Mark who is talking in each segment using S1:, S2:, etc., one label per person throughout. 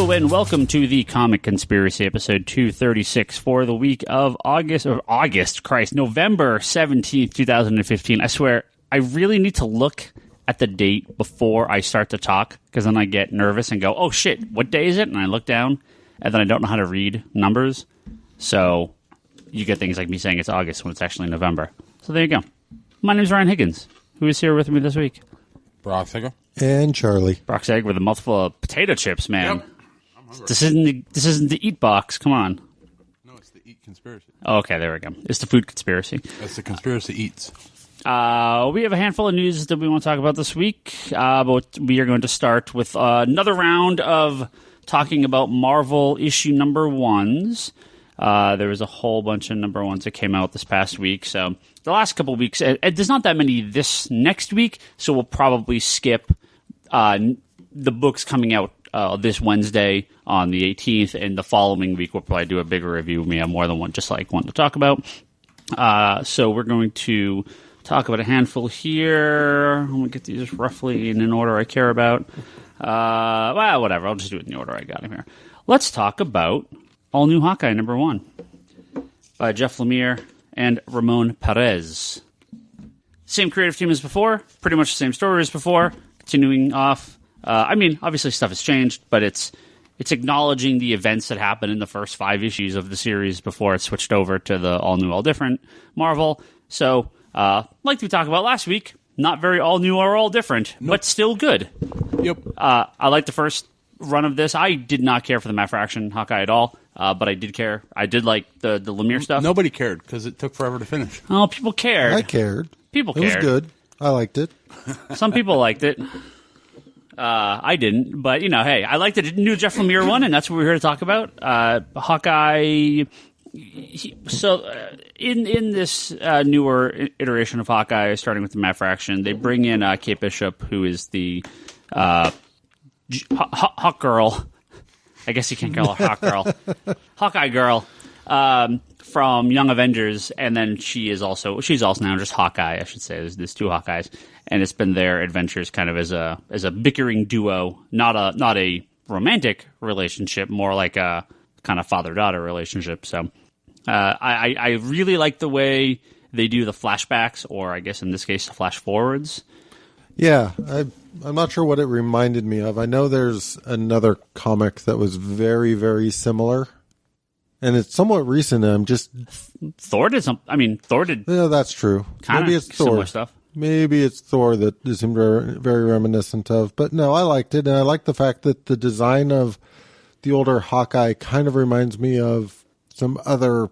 S1: Hello and welcome to the Comic Conspiracy episode 236 for the week of November 17th, 2015. I swear, I really need to look at the date before I start to talk, because then I get nervous and go, oh shit, what day is it? And I look down, and then I don't know how to read numbers. So you get things like me saying it's August when it's actually November. So there you go. My name is Ryan Higgins. Who is here with me this week?
S2: Brock Sigler.
S3: And Charlie.
S1: Brock's egg with a mouthful of potato chips, man.
S2: Yep. I'm hungry.
S1: This isn't the eat box. Come on.
S2: No, it's the Eat Conspiracy.
S1: Oh, okay, there we go. It's the food conspiracy.
S2: That's the Conspiracy Eats.
S1: We have a handful of news that we want to talk about this week, but we are going to start with another round of talking about Marvel issue number ones. There was a whole bunch of number ones that came out this past week, so the last couple of weeks, there's not that many this next week, so we'll probably skip the books coming out this Wednesday on the 18th, and the following week we'll probably do a bigger review. We have more than one, just like one to talk about. So we're going to talk about a handful here. I'm going to get these roughly in an order I care about. Well, whatever. I'll just do it in the order I got them here. Let's talk about All New Hawkeye number 1 by Jeff Lemire and Ramon Perez. Same creative team as before. Pretty much the same story as before. Continuing off. Obviously stuff has changed, but it's acknowledging the events that happened in the first 5 issues of the series before it switched over to the all new, all different Marvel. So, like we talked about last week, not very all new or all different, but still good.
S2: Yep.
S1: I like the first run of this. I did not care for the Matt Fraction Hawkeye at all, but I did care. I did like the Lemire stuff.
S2: Nobody cared because it took forever to finish.
S1: Oh, people cared.
S3: I cared.
S1: People cared.
S3: It was good. I liked it.
S1: Some people liked it. I didn't, but hey, I liked the new Jeff Lemire one, and that's what we're here to talk about. Hawkeye. In this newer iteration of Hawkeye, starting with the Matt Fraction, they bring in Kate Bishop, who is the Hawk Girl. I guess you can't call her Hawk Girl. Hawkeye Girl from Young Avengers, and then she's also now just Hawkeye, I should say. There's 2 Hawkeyes, and it's been their adventures kind of as a bickering duo, not a romantic relationship, more like a kind of father-daughter relationship. So I really like the way they do the flashbacks, or I guess in this case the flash forwards.
S3: Yeah, I'm not sure what it reminded me of. I know there's another comic that was very, very similar, and it's somewhat recent.
S1: Thor did some. Thor did.
S3: Yeah, that's true. Maybe it's Thor.
S1: Similar stuff.
S3: Maybe it's Thor that is very, very reminiscent of. But no, I liked it, and I like the fact that the design of the older Hawkeye kind of reminds me of some other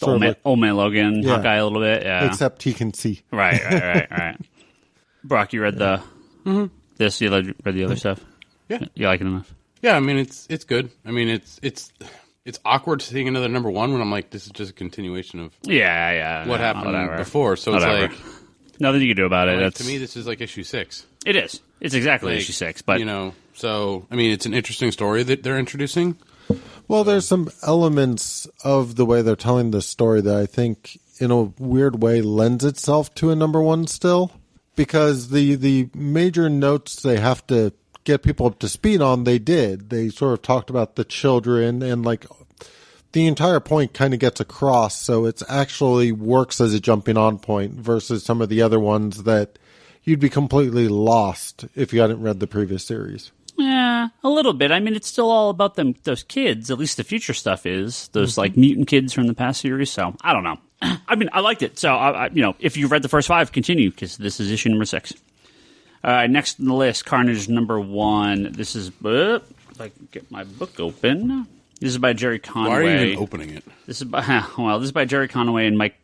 S1: Old Man Logan, yeah. Hawkeye a little bit, yeah.
S3: Except he can see.
S1: Right. Brock, you read the this? You read the other stuff?
S2: Yeah,
S1: you like it enough?
S2: Yeah, it's good. It's awkward seeing another number 1 when I'm like, this is just a continuation of what happened before. So whatever. It's like
S1: nothing you can do about it.
S2: Like, to me, this is like issue 6.
S1: It is. It's exactly issue 6. But
S2: so it's an interesting story that they're introducing.
S3: Well, there's some elements of the way they're telling this story that I think, in a weird way, lends itself to a number 1 still. Because the major notes they have to get people up to speed on, they did. They sort of talked about the children, and like the entire point kind of gets across, so it actually works as a jumping on point versus some of the other ones that you'd be completely lost if you hadn't read the previous series.
S1: Yeah, a little bit. It's still all about those kids. At least the future stuff is those like mutant kids from the past series. So I don't know. I liked it. So if you read the first 5, continue, because this is issue number 6. Next on the list, Carnage number 1. This is if I can get my book open. This is by Jerry Conway.
S2: Why are you even opening it?
S1: This is by Jerry Conway and Mike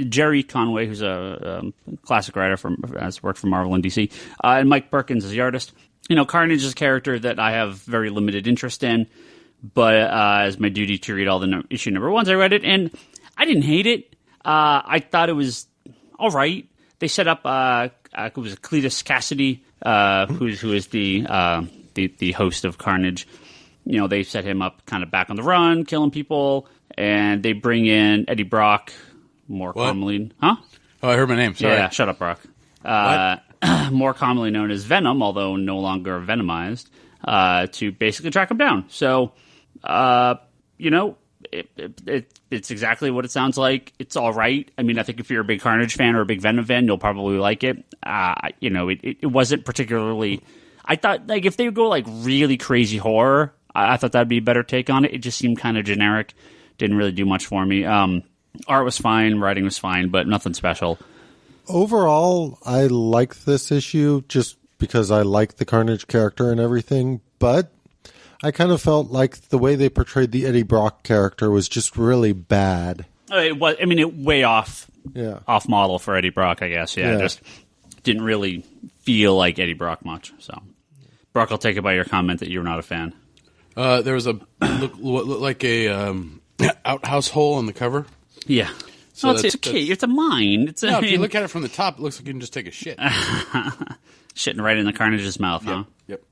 S1: Jerry Conway, who's a classic writer has worked for Marvel and DC, and Mike Perkins is the artist. Carnage is a character that I have very limited interest in, but as my duty to read all the issue number 1s, I read it, and I didn't hate it. I thought it was all right. They set up it was Cletus Cassidy, who is the host of Carnage. They set him up kind of back on the run, killing people, and they bring in Eddie Brock, more commonly, huh?
S2: Oh, I heard my name. Sorry.
S1: Yeah, shut up, Brock. More commonly known as Venom, although no longer venomized. to basically track him down. So, it's exactly what it sounds like. It's all right. I mean, I think if you're a big Carnage fan or a big Venom fan, you'll probably like it. It wasn't particularly... I thought, like, if they would go, like, really crazy horror, I thought that'd be a better take on it. It just seemed kind of generic. Didn't really do much for me. Art was fine, writing was fine, but nothing special.
S3: Overall, I like this issue just because I like the Carnage character and everything, but I kind of felt like the way they portrayed the Eddie Brock character was just really bad.
S1: It was. I mean, it way off model for Eddie Brock, I guess. Yeah, just didn't really feel like Eddie Brock much. So, Brock, I'll take it by your comment that you're not a fan.
S2: There was what looked like a outhouse hole on the cover.
S1: Yeah. So it's okay. It's a mine. If
S2: you look at it from the top, it looks like you can just take a shit.
S1: Shitting right in the Carnage's mouth, huh?
S2: Yep.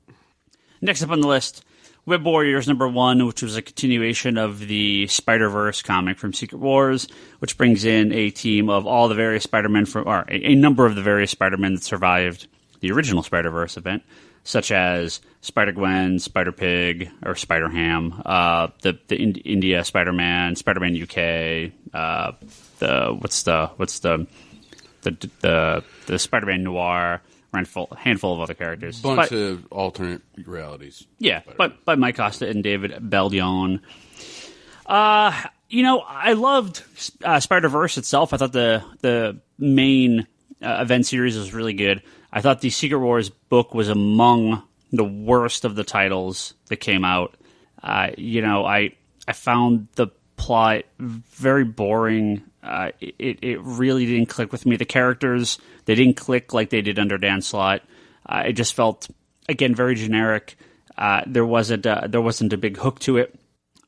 S1: Next up on the list, Web Warriors #1, which was a continuation of the Spider-Verse comic from Secret Wars, which brings in a team of all the various Spider-Men or a number of the various Spider-Men that survived the original Spider-Verse event, such as Spider-Gwen, Spider-Pig, or Spider-Ham, the India Spider-Man, Spider-Man UK, the Spider-Man Noir, handful of other characters.
S2: Bunch of alternate realities.
S1: Yeah, but by Mike Costa and David Baldeón. I loved Spider-Verse itself. I thought the main event series was really good. I thought the Secret Wars book was among the worst of the titles that came out. I found the plot very boring. It really didn't click with me. The characters, they didn't click like they did under Dan Slott. It just felt, again, very generic. There wasn't a big hook to it.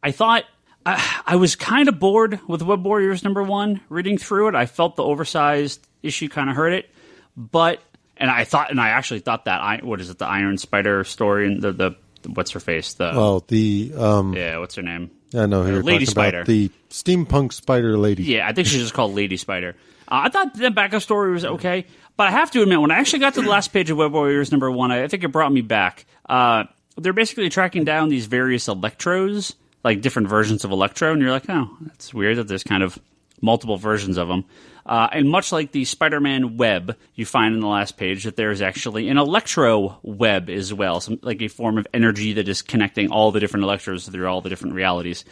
S1: I thought I was kind of bored with Web Warriors #1 reading through it. I felt the oversized issue kind of hurt it, but I actually thought that the Iron Spider story and the what's her face what's her name?
S3: I know who you're
S1: Lady
S3: talking
S1: Spider.
S3: about. The steampunk spider lady.
S1: Yeah, I think she's just called Lady Spider. I thought the backup story was okay, but I have to admit, when I actually got to the last page of Web Warriors #1, I think it brought me back. They're basically tracking down these various Electros, like different versions of Electro, and you're like, oh, that's weird that there's kind of multiple versions of them. And much like the Spider-Man web, you find in the last page that there is actually an Electro web as well, like a form of energy that is connecting all the different Electros through all the different realities.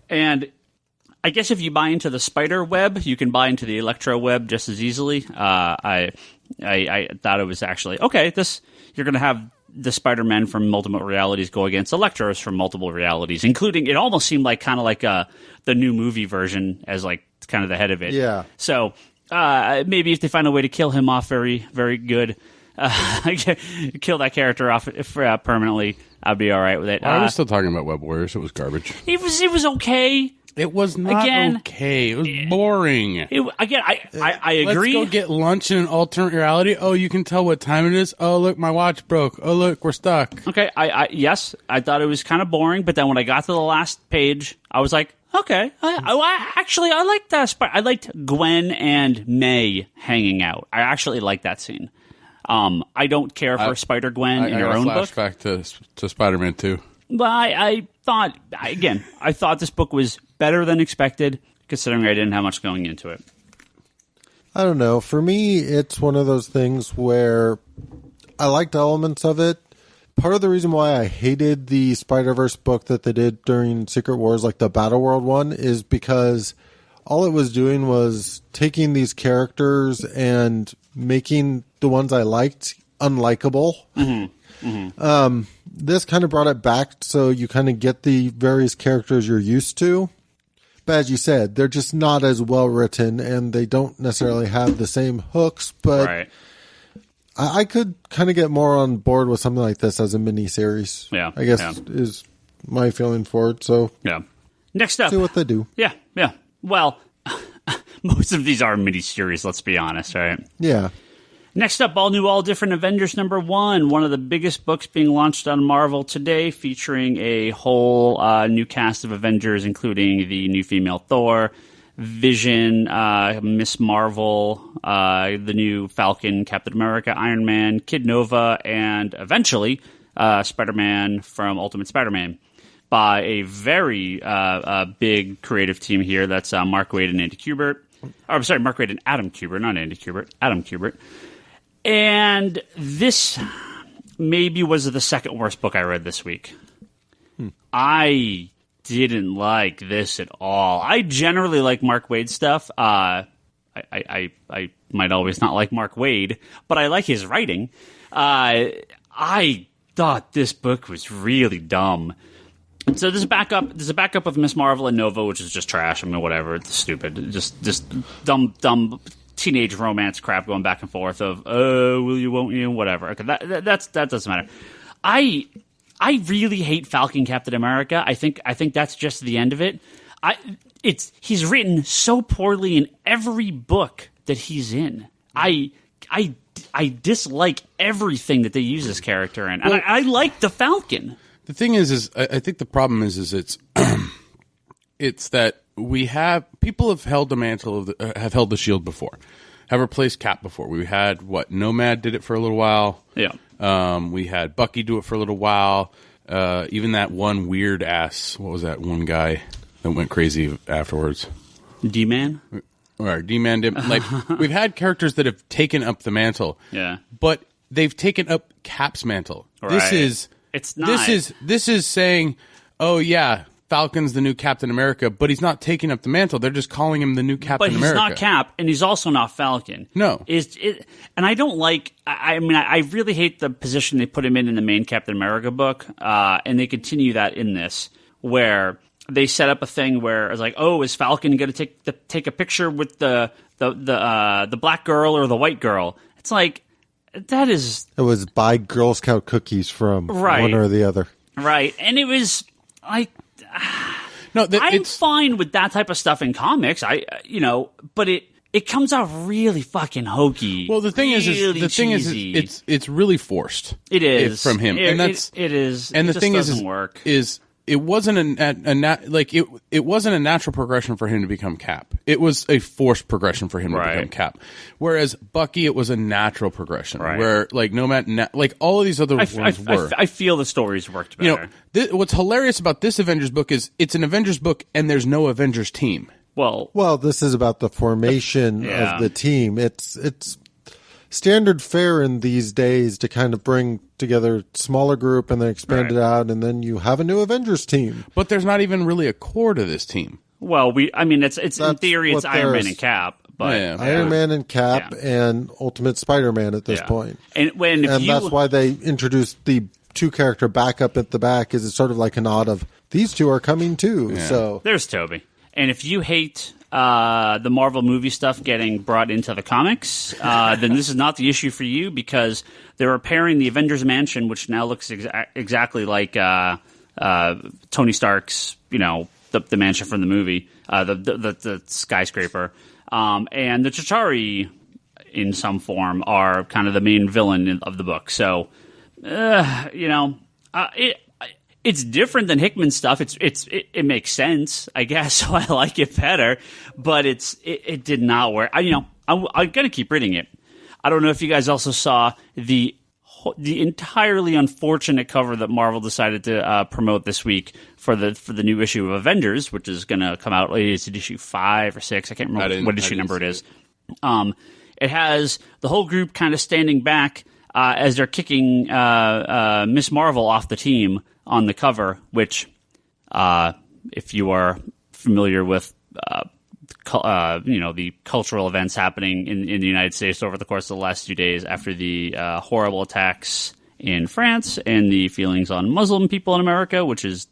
S1: And I guess if you buy into the Spider web, you can buy into the Electro web just as easily. I thought it was actually okay. You're going to have the Spider-Men from multiple realities go against Electros from multiple realities, including, it almost seemed like kind of like the new movie version as like kind of the head of it.
S3: Yeah.
S1: So maybe if they find a way to kill him off very, very good, kill that character off permanently, I'd be all right with it.
S2: I was still talking about Web Warriors. It was garbage.
S1: It was okay.
S2: It was not okay. It was boring.
S1: I agree.
S2: Let's go get lunch in an alternate reality. Oh, you can tell what time it is. Oh, look, my watch broke. Oh, look, we're stuck.
S1: Okay, yes, I thought it was kind of boring, but then when I got to the last page, I was like, okay. I liked that. I liked Gwen and May hanging out. I actually liked that scene. I don't care for Spider-Gwen in your own book.
S2: Flashback to Spider-Man 2.
S1: But I thought this book was better than expected, considering I didn't have much going into it.
S3: I don't know. For me, it's one of those things where I liked elements of it. Part of the reason why I hated the Spider-Verse book that they did during Secret Wars, like the Battle World one, is because all it was doing was taking these characters and making the ones I liked unlikable. Mm-hmm. Mm-hmm. This kind of brought it back so you kind of get the various characters you're used to. But as you said, they're just not as well written and they don't necessarily have the same hooks. But
S1: right.
S3: I could kind of get more on board with something like this as a mini-series.
S1: Yeah,
S3: I guess is my feeling for it. So
S1: yeah. Next up.
S3: See what they do.
S1: Yeah. Well, most of these are mini-series, let's be honest, right?
S3: Yeah.
S1: Next up, all new, all different Avengers #1, one of the biggest books being launched on Marvel today, featuring a whole new cast of Avengers, including the new female Thor, Vision, Miss Marvel, the new Falcon, Captain America, Iron Man, Kid Nova, and eventually Spider-Man from Ultimate Spider-Man by a very big creative team here. That's Mark Waid and Andy Kubert. I'm sorry, Mark Waid and Adam Kubert, not Andy Kubert. Adam Kubert. And this maybe was the second worst book I read this week. I didn't like this at all. I generally like Mark Waid stuff. I might always not like Mark Waid, but I like his writing. I thought this book was really dumb. So there's a backup of Miss Marvel and Nova, which is just trash. I mean, whatever. It's stupid. Just dumb teenage romance crap going back and forth of, will you, won't you, whatever. Okay, that doesn't matter. I really hate Falcon Captain America. I think that's just the end of it. He's written so poorly in every book that he's in. I dislike everything that they use this character in. And I like the Falcon.
S2: The thing is I think the problem is it's it's that people have held the mantle have held the shield before, have replaced Cap before. We had Nomad did it for a little while.
S1: Yeah.
S2: We had Bucky do it for a little while. Even that one weird ass. What was that one guy that went crazy afterwards?
S1: D-Man.
S2: Or D-Man did. Like we've had characters that have taken up the mantle.
S1: Yeah.
S2: But they've taken up Cap's mantle.
S1: Right. It's not.
S2: This is saying, oh yeah, Falcon's the new Captain America, but he's not taking up the mantle. They're just calling him the new Captain America.
S1: But he's not Cap, and he's also not Falcon.
S2: No.
S1: And I don't like. I mean, I really hate the position they put him in the main Captain America book, and they continue that in this, where they set up a thing where it's like, oh, is Falcon going to take a picture with the black girl or the white girl? It's like. It
S3: was buy Girl Scout cookies from one or the other.
S1: Right. And it was like I'm fine with that type of stuff in comics. But it comes out really fucking hokey.
S2: Well, the thing
S1: cheesy.
S2: is it's really forced.
S1: It is
S2: from him.
S1: And it is.
S2: And
S1: the
S2: thing
S1: doesn't work.
S2: It wasn't it wasn't a natural progression for him to become Cap. It was a forced progression for him to become Cap. Whereas Bucky, it was a natural progression. Right. Where Nomad, all of these other ones were.
S1: I feel the stories worked better.
S2: What's hilarious about this Avengers book is it's an Avengers book and there's no Avengers team.
S1: Well,
S3: this is about the formation of the team. It's standard fare in these days to kind of bring together a smaller group and then expand it out, and then you have a new Avengers team.
S2: But there's not even really a core to this team.
S1: Well, it's in theory it's Iron Man and Cap, but
S3: Iron Man and Cap and Ultimate Spider-Man at this point. And that's why they introduced the two-character backup at the back. Is it's sort of like a nod of these two are coming too. Yeah. So
S1: there's Toby. And if you hate the Marvel movie stuff getting brought into the comics, then this is not the issue for you, because they're repairing the Avengers Mansion, which now looks exactly like Tony Stark's, the mansion from the movie, the skyscraper, and the Chitauri in some form are kind of the main villain of the book. So, it's different than Hickman's stuff. It makes sense, I guess. So I like it better, but it did not work. I'm gonna keep reading it. I don't know if you guys also saw the entirely unfortunate cover that Marvel decided to promote this week for the new issue of Avengers, which is going to come out. It's issue 5 or 6. I can't remember what issue number it is. It has the whole group kind of standing back as they're kicking Miss Marvel off the team on the cover, which, if you are familiar with, the cultural events happening in the United States over the course of the last few days after the horrible attacks in France and the feelings on Muslim people in America, which is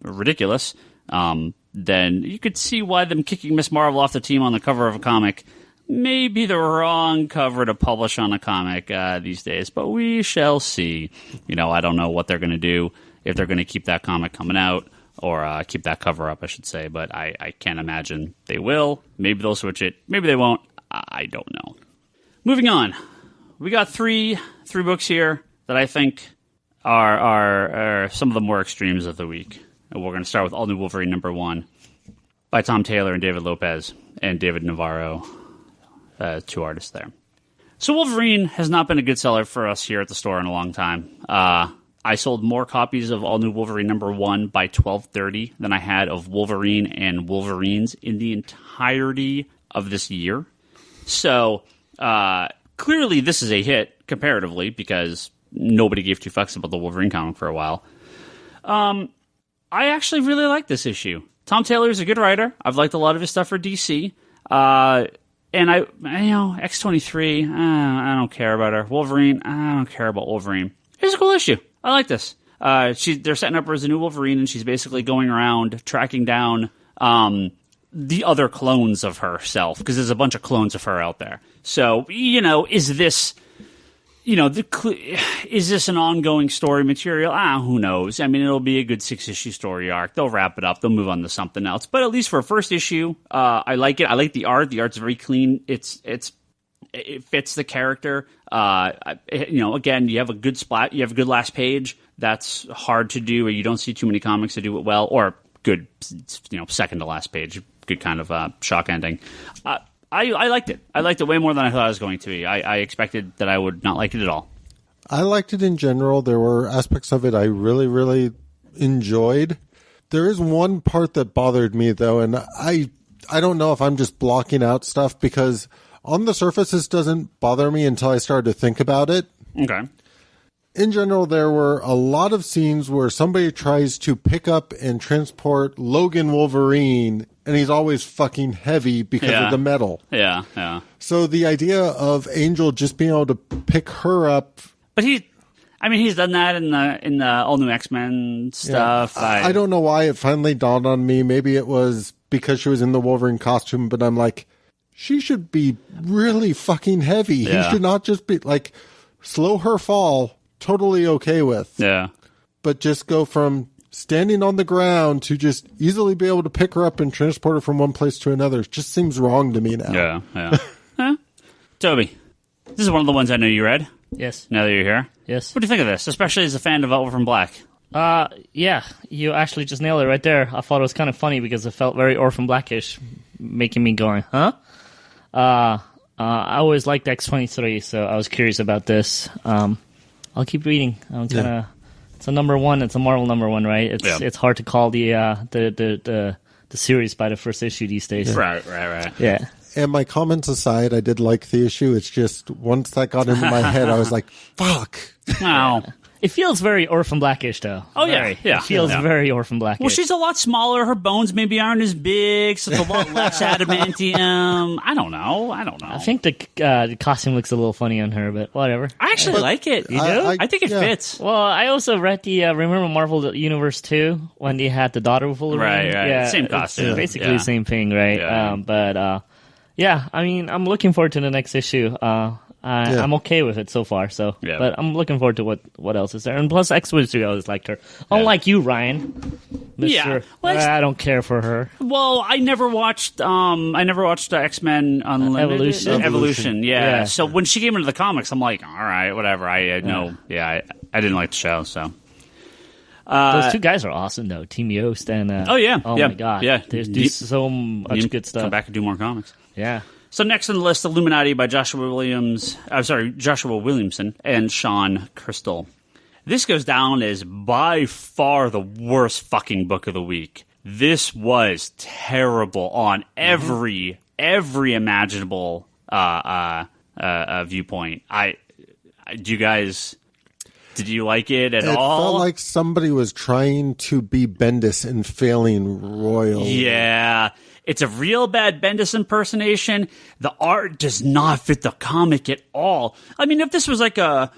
S1: ridiculous, then you could see why them kicking Miss Marvel off the team on the cover of a comic may be the wrong cover to publish on a comic these days, but we shall see. I don't know what they're going to do, if they're going to keep that comic coming out, or keep that cover up, I should say, but I can't imagine they will. Maybe they'll switch it. Maybe they won't. I don't know. Moving on. We got three books here that I think are some of the more extremes of the week. And we're going to start with All New Wolverine #1 by Tom Taylor and David Lopez and David Navarro, 2 artists there. So Wolverine has not been a good seller for us here at the store in a long time. I sold more copies of All New Wolverine #1 by 12/30 than I had of Wolverine and Wolverines in the entirety of this year. So clearly this is a hit comparatively because nobody gave two fucks about the Wolverine comic for a while. I actually really like this issue. Tom Taylor is a good writer. I've liked a lot of his stuff for DC. And X-23, I don't care about her. Wolverine, I don't care about Wolverine. Here's a cool issue. I like this. They're setting up her as a new Wolverine, and she's basically going around tracking down the other clones of herself, because there's a bunch of clones of her out there. So, is this... is this an ongoing story material? Who knows? I mean, it'll be a good 6-issue story arc. They'll wrap it up. They'll move on to something else. But at least for a first issue, I like it. I like the art. The art's very clean. It fits the character. Again, you have a good splat. You have a good last page. That's hard to do, or you don't see too many comics that do it well. Or good, second to last page. Good kind of shock ending. I liked it. I liked it way more than I thought it was going to be. I expected that I would not like it at all.
S3: I liked it in general. There were aspects of it I really, really enjoyed. There is one part that bothered me, though, and I don't know if I'm just blocking out stuff, because on the surface this doesn't bother me until I started to think about it.
S1: Okay.
S3: In general, there were a lot of scenes where somebody tries to pick up and transport Logan Wolverine, and he's always fucking heavy because of the metal.
S1: Yeah, yeah.
S3: So the idea of Angel just being able to pick her up...
S1: But he's done that in the all new X-Men stuff.
S3: Yeah. I don't know why it finally dawned on me. Maybe it was because she was in the Wolverine costume, but I'm like, she should be really fucking heavy.
S1: Yeah.
S3: He should not just be like, slow her fall, totally okay with.
S1: Yeah.
S3: But just go from standing on the ground to just easily be able to pick her up and transport her from one place to another. It just seems wrong to me now.
S1: Yeah. Toby, this is one of the ones I know you read.
S4: Yes.
S1: Now that you're here.
S4: Yes.
S1: What do you think of this, especially as a fan of Orphan Black?
S4: Yeah, you actually just nailed it right there. I thought it was kind of funny because it felt very Orphan Blackish, making me going, huh? I always liked X-23, so I was curious about this. I'll keep reading. I'm kind of... It's a #1. It's a Marvel #1, right? It's hard to call the series by the first issue these days.
S1: Right.
S4: Yeah.
S3: And my comments aside, I did like the issue. It's just once that got into my head, I was like, fuck.
S1: Wow.
S4: It feels very Orphan Blackish, though.
S1: Oh, yeah.
S4: It feels very Orphan Blackish.
S1: Well, she's a lot smaller. Her bones maybe aren't as big, so it's a lot less adamantium. I don't know.
S4: I think the costume looks a little funny on her, but whatever.
S1: I actually like it. You do? I think it fits.
S4: Well, I also read the Remember Marvel Universe 2 when they had the daughter with Wolverine.
S1: Right.
S4: Yeah,
S1: same costume.
S4: Basically the same thing, right?
S1: Yeah.
S4: I'm looking forward to the next issue. I'm okay with it so far, but I'm looking forward to what else is there. And plus, X-23 always liked her. Unlike you, Ryan. Mr.
S1: Well,
S4: I don't care for her.
S1: Well, I never watched X-Men Unlimited. Evolution. Yeah. So when she came into the comics, I'm like, all right, whatever. I know. Yeah, I didn't like the show, so.
S4: Those two guys are awesome, though. Team Yost and...
S1: oh
S4: my God.
S1: Yeah.
S4: They do so much good stuff.
S1: Come back and do more comics.
S4: Yeah.
S1: So next on the list, Illuminati by Joshua Williamson and Sean Crystal. This goes down as by far the worst fucking book of the week. This was terrible on every imaginable viewpoint. Did you like it at all? It
S3: felt like somebody was trying to be Bendis and failing royally.
S1: Yeah. It's a real bad Bendis impersonation. The art does not fit the comic at all. I mean, if this was like like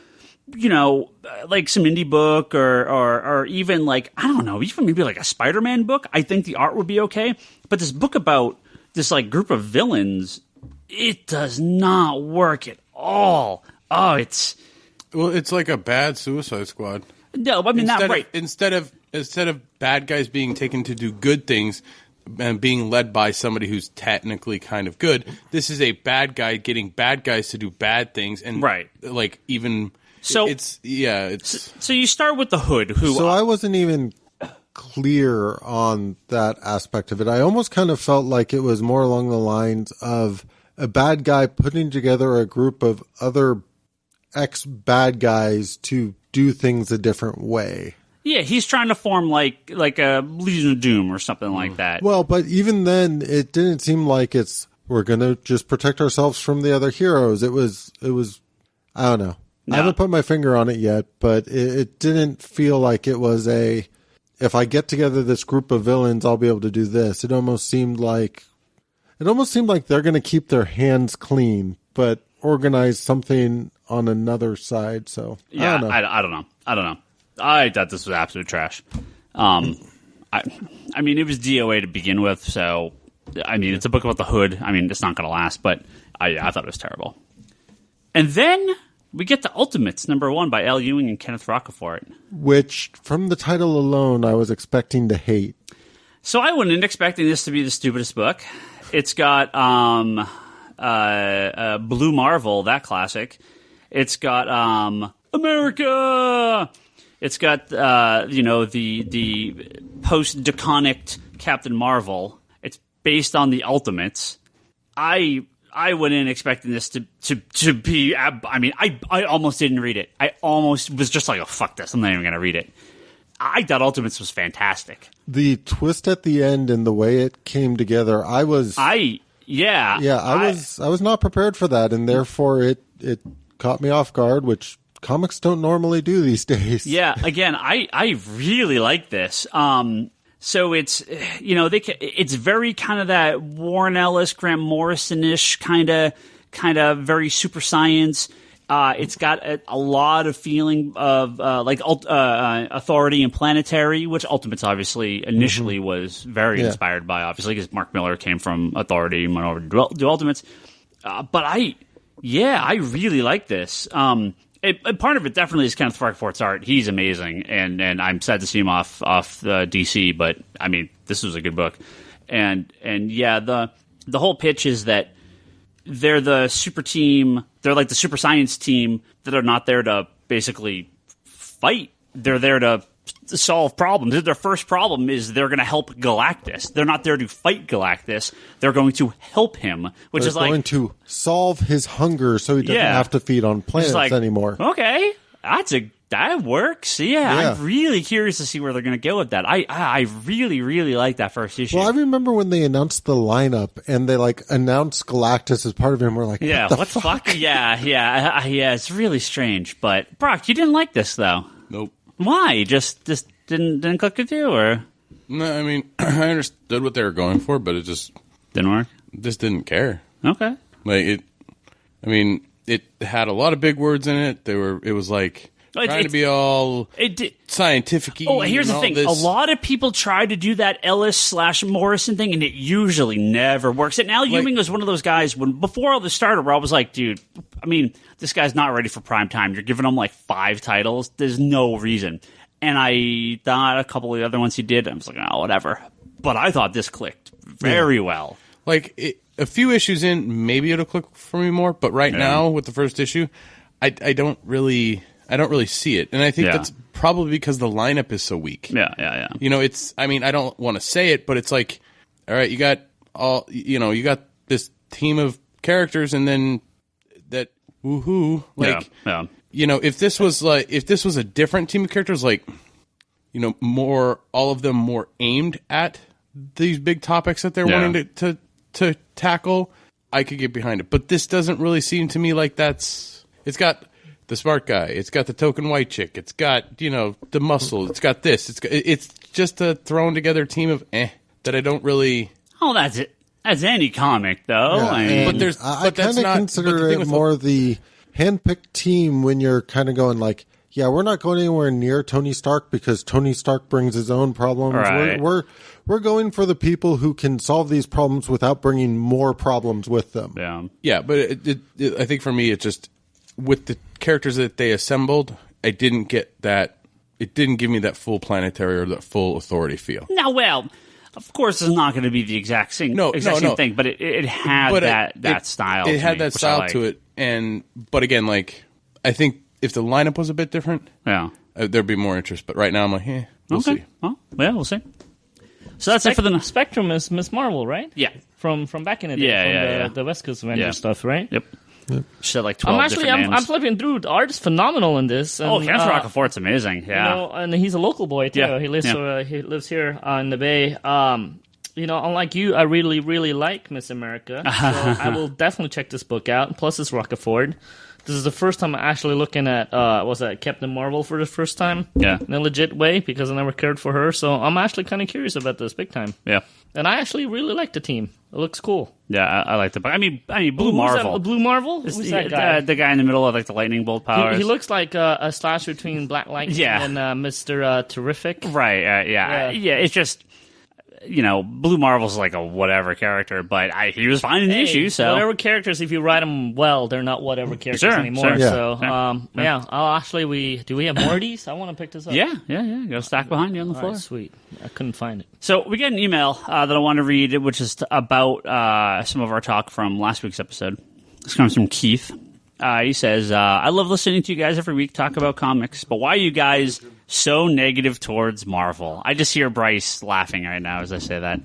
S1: some indie book or even like, I don't know, even maybe like a Spider-Man book, I think the art would be okay. But this book about this like group of villains, it does not work at all. Oh, it's
S2: like a bad Suicide Squad.
S1: No, I mean, not right.
S2: Instead of bad guys being taken to do good things and being led by somebody who's technically kind of good, this is a bad guy getting bad guys to do bad things, and like even so
S1: So you start with the Hood, who
S3: so I wasn't even clear on that aspect of it. I almost kind of felt like it was more along the lines of a bad guy putting together a group of other ex-bad guys to do things a different way.
S1: Yeah, he's trying to form like a Legion of Doom or something like that.
S3: Well, but even then, it didn't seem like we're going to just protect ourselves from the other heroes. It was, I don't know. No. I haven't put my finger on it yet, but it didn't feel like it was if I get together this group of villains, I'll be able to do this. It almost seemed like they're going to keep their hands clean, but organize something on another side. So
S1: yeah, I don't know. I thought this was absolute trash. I mean, it was DOA to begin with, so I mean, it's a book about the Hood. I mean, it's not going to last, but I thought it was terrible. And then we get to Ultimates #1 by Al Ewing and Kenneth Rocafort, which,
S3: from the title alone, I was expecting to hate.
S1: So I wasn't expecting this to be the stupidest book. It's got Blue Marvel, that classic. It's got America. It's got the post-Deconic Captain Marvel. It's based on the Ultimates. I went in expecting this to be. I mean, I almost didn't read it. I almost was just like, oh, fuck this. I'm not even going to read it. I thought Ultimates was fantastic.
S3: The twist at the end and the way it came together, I was not prepared for that, and therefore it caught me off guard, which comics don't normally do these days.
S1: Yeah, again, I really like this. So it's, it's very kind of that Warren Ellis, Grant Morrison-ish kind of very super science. It's got a lot of feeling of Authority and Planetary, which Ultimates obviously initially was very inspired by, obviously, because Mark Miller came from Authority and went over to do Ultimates. But I really like this. Part of it definitely is Kenneth Rockfort's art. He's amazing, and I'm sad to see him off DC. But I mean, this was a good book, and yeah, the whole pitch is that they're the super team. They're like the super science team that are not there to basically fight. They're there to solve problems. Their first problem is they're going to help Galactus. They're not there to fight Galactus. They're going to help him, which is like
S3: going to solve his hunger so he doesn't have to feed on planets anymore.
S1: Okay, that works. Yeah, I'm really curious to see where they're going to go with that. I really, really like that first issue.
S3: Well, I remember when they announced the lineup and they announced Galactus as part of him. We're like,
S1: yeah, what the fuck? Yeah. It's really strange. But Brock, you didn't like this though.
S2: Nope.
S1: Why? Just didn't click with you, or?
S2: No, I mean, I understood what they were going for, but it just
S1: didn't work.
S2: Just didn't care.
S1: Okay.
S2: It had a lot of big words in it. It was trying to be all scientific-y.
S1: Oh, here's the thing. A lot of people try to do that Ellis/Morrison thing, and it usually never works. And Al Ewing was one of those guys, before all this started, where I was like, dude, I mean, this guy's not ready for prime time. You're giving him 5 titles. There's no reason. And I thought a couple of the other ones he did, I was like, oh, whatever. But I thought this clicked very well.
S2: A few issues in, maybe it'll click for me more. But right now, with the first issue, I don't really see it. And I think that's probably because the lineup is so weak.
S1: Yeah.
S2: I don't want to say it, but it's like, all right, you got you got this team of characters, and then that woohoo, if this was a different team of characters, more, all of them more aimed at these big topics that they're wanting to tackle, I could get behind it. But this doesn't really seem to me like it's got the smart guy, it's got the token white chick, it's got the muscle, it's got this, it's just a thrown together team of that I don't really.
S1: Oh, that's it. That's any comic, though.
S3: Yeah, I kind of consider it more the handpicked team when you're kind of going we're not going anywhere near Tony Stark because Tony Stark brings his own problems.
S1: Right.
S3: We're going for the people who can solve these problems without bringing more problems with them.
S2: Yeah, but I think for me, it just, with the characters that they assembled, I didn't get that. It didn't give me that full Planetary or that full Authority feel.
S1: Now, well, of course, it's not going to be the exact same thing, but it had that style.
S2: It had that style to it, but again, I think if the lineup was a bit different, there'd be more interest. But right now, I'm like, we'll see.
S1: Well, we'll see. So that's it for the
S4: Spectrum is Miss Marvel, right?
S1: Yeah,
S4: from back in the day, the West Coast Avengers stuff, right?
S1: Yep. She said like 12
S4: I'm flipping through. The art is phenomenal in this. And,
S1: Cancer Rocafort's amazing. Yeah,
S4: and he's a local boy too.
S1: Yeah.
S4: He lives here in the Bay. Unlike you, I really, really like Miss America. So I will definitely check this book out. Plus, it's Rocafort. This is the first time I'm actually looking at Captain Marvel for the first time.
S1: Yeah.
S4: In a legit way, because I never cared for her. So I'm actually kind of curious about this big time.
S1: Yeah.
S4: And I actually really like the team. It looks cool.
S1: Yeah, I like the book. I mean, Blue Marvel.
S4: Blue Marvel? Who's that guy?
S1: The guy in the middle of like the lightning bolt powers.
S4: He looks like a slash between Black Lightning and Mr. Terrific.
S1: Right. Yeah. It's just, Blue Marvel's like a whatever character, but he was fine in the issue. So
S4: whatever characters, if you write them well, they're not whatever characters anymore.
S1: Sure.
S4: Yeah. So I'll actually. Do we have more of these? I want to pick this up.
S1: Yeah. Got a stack behind you on the floor.
S4: Right, sweet. I couldn't find it.
S1: So we get an email that I want to read, which is about some of our talk from last week's episode. This comes from Keith. He says, I love listening to you guys every week talk about comics, but why are you guys so negative towards Marvel? I just hear Bryce laughing right now as I say that.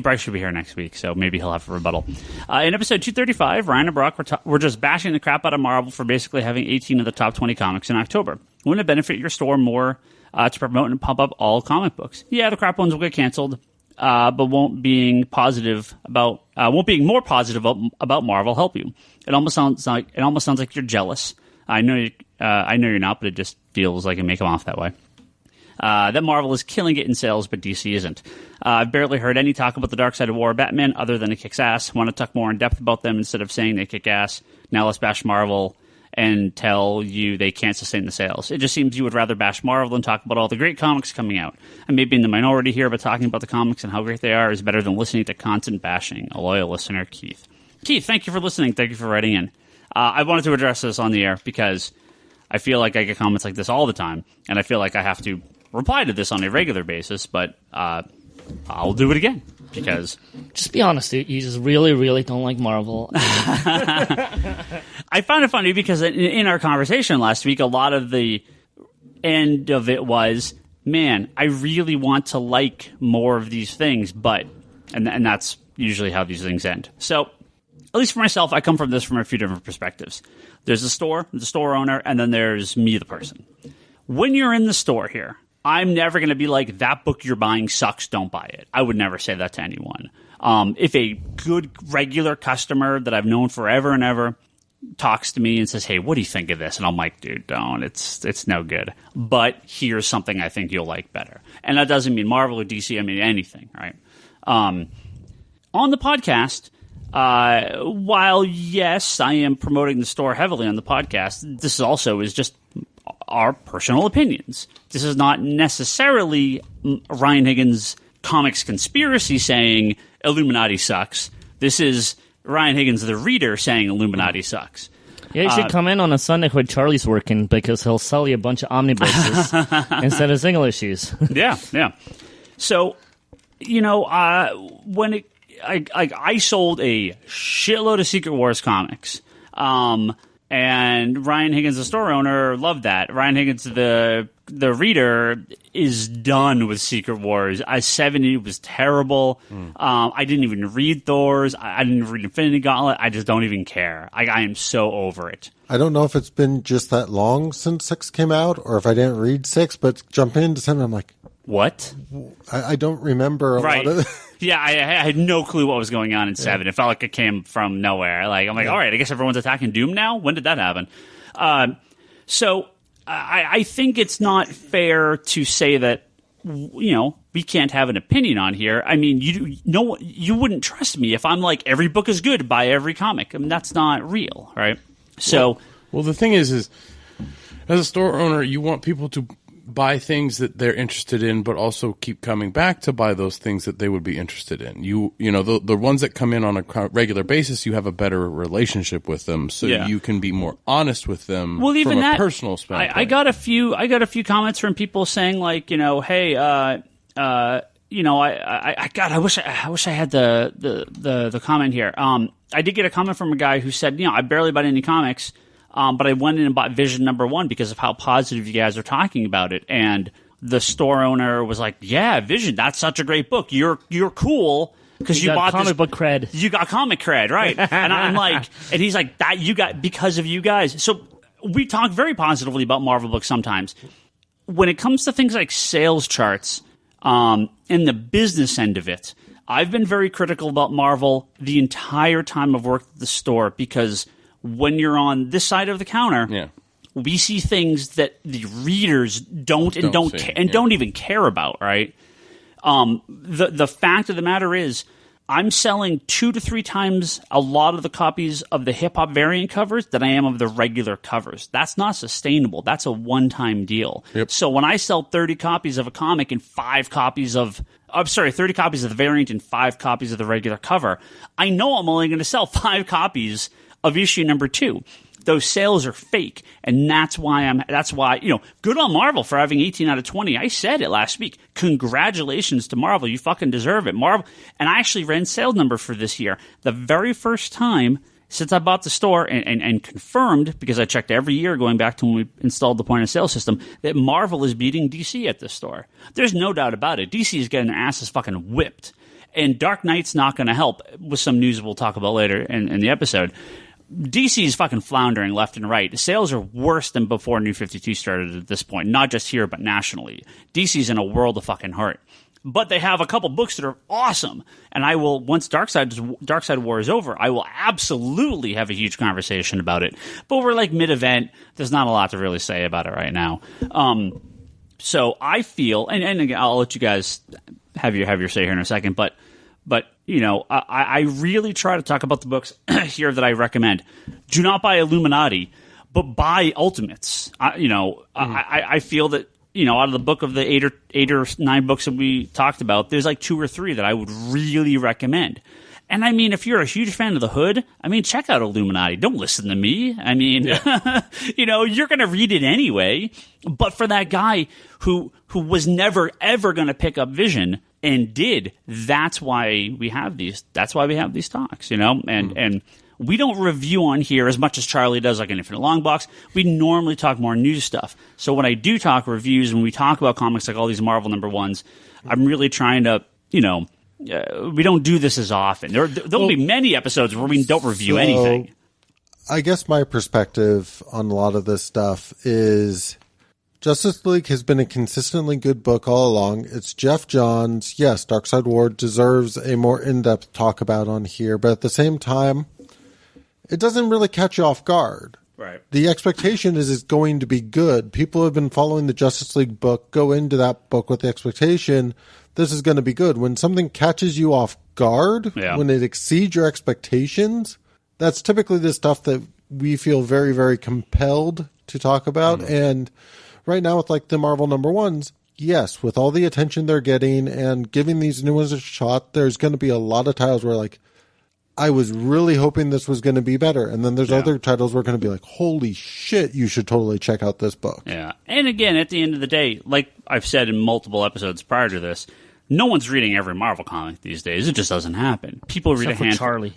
S1: Bryce should be here next week, so maybe he'll have a rebuttal. In episode 235, Ryan and Brock were just bashing the crap out of Marvel for basically having 18 of the top 20 comics in October. Wouldn't it benefit your store more to promote and pump up all comic books? Yeah, the crap ones will get canceled, but won't being more positive about Marvel help you? It almost sounds like you're jealous. I know you're not, but it just feels like it may come off that way. That Marvel is killing it in sales, but DC isn't. I've barely heard any talk about the Dark Side of War or Batman other than it kicks ass. Want to talk more in depth about them instead of saying they kick ass. Now let's bash Marvel and tell you they can't sustain the sales. It just seems you would rather bash Marvel than talk about all the great comics coming out. I may be in the minority here, but talking about the comics and how great they are is better than listening to constant bashing. A loyal listener, Keith. Keith, thank you for listening. Thank you for writing in. I wanted to address this on the air because I feel like I get comments like this all the time, and I feel like I have to reply to this on a regular basis, but I'll do it again because...
S4: Just be honest, dude. You just really, really don't like Marvel.
S1: I found it funny because in our conversation last week, a lot of the end of it was, man, I really want to like more of these things, but... And that's usually how these things end. So... At least for myself, I come from this from a few different perspectives. There's the store owner, and then there's me, the person. When you're in the store here, I'm never going to be like, that book you're buying sucks, don't buy it. I would never say that to anyone. If a good regular customer that I've known forever and ever talks to me and says, hey, what do you think of this? And I'm like, dude, don't. It's no good. But here's something I think you'll like better. And that doesn't mean Marvel or DC. I mean anything, right? On the podcast... while yes, I am promoting the store heavily on the podcast, this also is just our personal opinions. This is not necessarily Ryan Higgins' comics conspiracy saying Illuminati sucks. This is Ryan Higgins, the reader, saying Illuminati sucks.
S4: Yeah, you should come in on a Sunday when Charlie's working because he'll sell you a bunch of omnibuses instead of single issues.
S1: Yeah. So, when it I sold a shitload of Secret Wars comics, and Ryan Higgins, the store owner, loved that. Ryan Higgins, the reader, is done with Secret Wars. 70 was terrible. I didn't even read Thor's. I didn't read Infinity Gauntlet. I just don't even care. I am so over it.
S3: I don't know if it's been just that long since 6 came out, or if I didn't read 6, but jumping into 7, I'm like,
S1: what?
S3: I don't remember a lot of it.
S1: Yeah, I had no clue what was going on in 7. It felt like it came from nowhere. Like I'm like, all right, I guess everyone's attacking Doom now? When did that happen? So I think it's not fair to say that, we can't have an opinion on here. I mean, you wouldn't trust me if I'm like, every book is good, buy every comic. I mean, that's not real, right? So,
S2: well, the thing is as a store owner, you want people to buy things that they're interested in, but also keep coming back to buy those things that they would be interested in. The ones that come in on a regular basis, you have a better relationship with them, so you can be more honest with them. Well, even from a personal standpoint.
S1: I got a few comments from people saying like, hey, I wish I had the comment here. I did get a comment from a guy who said, I barely bought any comics. But I went in and bought Vision #1 because of how positive you guys are talking about it. And the store owner was like, yeah, Vision, that's such a great book. You're cool. because you bought comic book cred. You got comic cred, right? And I'm like, and he's like, that you got because of you guys. So we talk very positively about Marvel books sometimes. When it comes to things like sales charts and the business end of it, I've been very critical about Marvel the entire time I've worked at the store, because when you're on this side of the counter, we see things that the readers don't even care about, right? The fact of the matter is, I'm selling 2 to 3 times a lot of the copies of the hip hop variant covers than I am of the regular covers. That's not sustainable. That's a one-time deal. Yep. So when I sell 30 copies of a comic and 30 copies of the variant and 5 copies of the regular cover, I know I'm only going to sell 5 copies of issue number 2. Those sales are fake, and that's why good on Marvel for having 18 out of 20. I said it last week. Congratulations to Marvel. You fucking deserve it. Marvel. And I actually ran sales number for this year. The very first time since I bought the store and confirmed, because I checked every year going back to when we installed the point of sale system, that Marvel is beating DC at this store. There's no doubt about it. DC is getting their asses fucking whipped. And Dark Knight's not going to help, with some news we'll talk about later in the episode. DC is fucking floundering left and right. Sales are worse than before New 52 started at this point, not just here, but nationally. DC's in a world of fucking hurt. But they have a couple books that are awesome. And I will, once Darkseid War is over, I will absolutely have a huge conversation about it. But we're like mid-event. There's not a lot to really say about it right now. So I feel, and again, I'll let you guys have your say here in a second, but I really try to talk about the books here that I recommend. Do not buy Illuminati, but buy Ultimates. I feel that, out of the book of the 8 or 9 books that we talked about, there's like 2 or 3 that I would really recommend. And I mean, if you're a huge fan of the Hood, check out Illuminati. Don't listen to me. You're going to read it anyway. But for that guy who was never, ever going to pick up Vision and did, that's why we have these talks, and we don't review on here as much as Charlie does, like an Infinite Long Box. We normally talk more news stuff. So when I do talk reviews, when we talk about comics like all these Marvel number ones, I'm really trying to, we don't do this as often. There'll be many episodes where we don't review anything.
S3: I guess my perspective on a lot of this stuff is Justice League has been a consistently good book all along. It's Jeff Johns. Yes, Darkseid War deserves a more in-depth talk about on here, but at the same time, it doesn't really catch you off guard.
S1: Right.
S3: The expectation is it's going to be good. People have been following the Justice League book, go into that book with the expectation this is going to be good. When something catches you off guard, when it exceeds your expectations, that's typically the stuff that we feel very, very compelled to talk about. Mm-hmm. And right now with like the Marvel number ones, yes, with all the attention they're getting and giving these new ones a shot, there's going to be a lot of titles where like, I was really hoping this was going to be better. And then there's other titles where we're going to be like, holy shit, you should totally check out this book.
S1: Yeah. And again, at the end of the day, like I've said in multiple episodes prior to this, no one's reading every Marvel comic these days. It just doesn't happen. People read a handful.
S4: Charlie.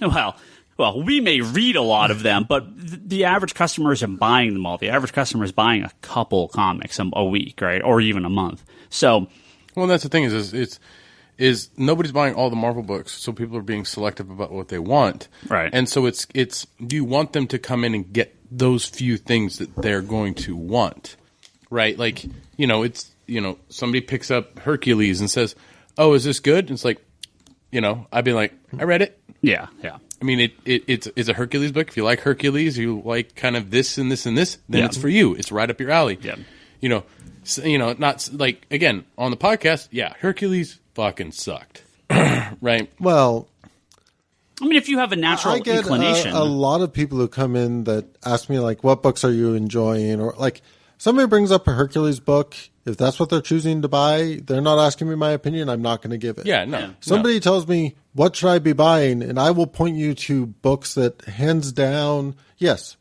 S1: Well, we may read a lot of them, but the average customer isn't buying them all. The average customer is buying a couple comics a week, right? Or even a month. So,
S2: well, that's the thing is nobody's buying all the Marvel books, so people are being selective about what they want.
S1: Right.
S2: And so it's do you want them to come in and get those few things that they're going to want? Right? Like, somebody picks up Hercules and says, "Oh, is this good?" And it's like, I'd be like, "I read it."
S1: Yeah, yeah.
S2: I mean, it's a Hercules book. If you like Hercules, you like kind of this and this and this, then it's for you. It's right up your alley.
S1: Yeah. Not
S2: like, again, on the podcast, Hercules fucking sucked. Right?
S3: Well,
S1: I mean, if you have a natural inclination.
S3: A lot of people who come in that ask me, like, what books are you enjoying? Or, like, somebody brings up a Hercules book. If that's what they're choosing to buy, they're not asking me my opinion. I'm not going to give it.
S2: Yeah, no.
S3: Somebody tells me, what should I be buying? And I will point you to books that, hands down, yes,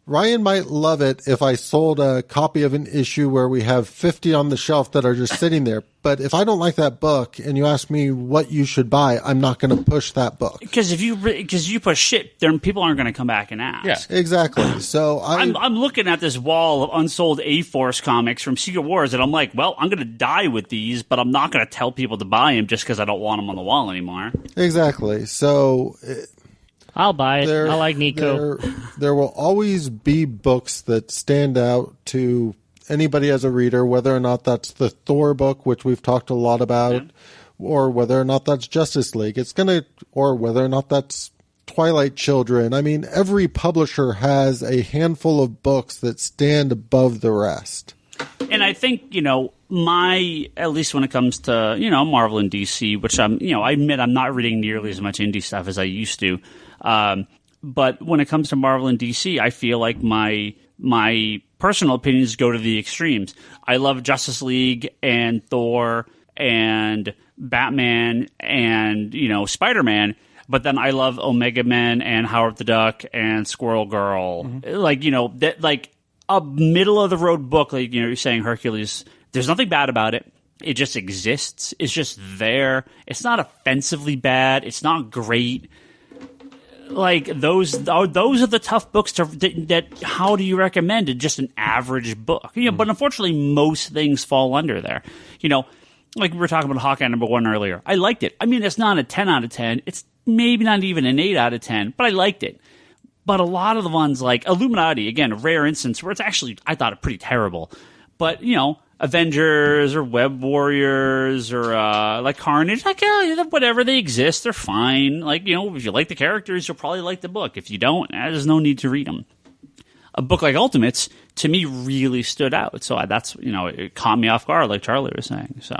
S3: Ryan might love it if I sold a copy of an issue where we have 50 on the shelf that are just sitting there. But if I don't like that book and you ask me what you should buy, I'm not going to push that book.
S1: Because you push shit, then people aren't going to come back and ask.
S2: Yeah,
S3: exactly. So
S1: I'm looking at this wall of unsold A-Force comics from Secret Wars, and I'm like, well, I'm going to die with these, but I'm not going to tell people to buy them just because I don't want them on the wall anymore.
S3: Exactly. So
S4: I'll buy it. I like Nico.
S3: There will always be books that stand out to anybody as a reader, whether or not that's the Thor book, which we've talked a lot about, or whether or not that's Justice League. Or whether or not that's Twilight Children. I mean, every publisher has a handful of books that stand above the rest.
S1: And I think, at least when it comes to, Marvel and DC, which I admit I'm not reading nearly as much indie stuff as I used to. But when it comes to Marvel and DC, I feel like my personal opinions go to the extremes. I love Justice League and Thor and Batman and, Spider-Man, but then I love Omega Men and Howard the Duck and Squirrel Girl. Mm-hmm. A middle-of-the-road book, you're saying Hercules, there's nothing bad about it. It just exists. It's just there. It's not offensively bad. It's not great. Those are the tough books that how do you recommend it? Just an average book. But unfortunately, most things fall under there. Like we were talking about Hawkeye #1 earlier. I liked it. I mean, it's not a 10 out of 10. It's maybe not even an 8 out of 10, but I liked it. But a lot of the ones like Illuminati, again, a rare instance where it's actually, I thought it pretty terrible. But, Avengers or Web Warriors or Carnage, whatever, they exist, they're fine. If you like the characters, you'll probably like the book. If you don't, there's no need to read them. A book like Ultimates, to me, really stood out. So that's, it caught me off guard, like Charlie was saying. So,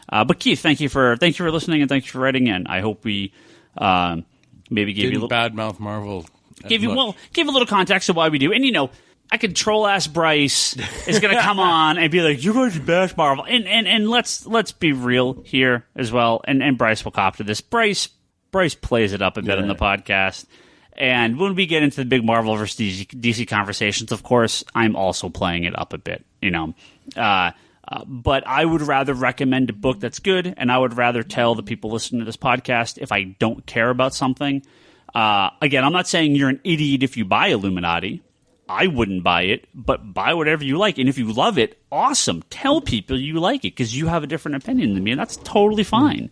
S1: but Keith, thank you for listening and thank you for writing in. I hope we maybe gave you a little
S2: badmouth Marvel.
S1: Give a little context of why we do. And, I could troll ass Bryce is going to come on and be like, "You're going to bash Marvel," and let's be real here as well. And Bryce will cop to this. Bryce plays it up a bit in the podcast. And when we get into the big Marvel versus DC conversations, of course, I'm also playing it up a bit. But I would rather recommend a book that's good, and I would rather tell the people listening to this podcast if I don't care about something. Again, I'm not saying you're an idiot if you buy Illuminati. I wouldn't buy it, but buy whatever you like. And if you love it, awesome. Tell people you like it because you have a different opinion than me, and that's totally fine.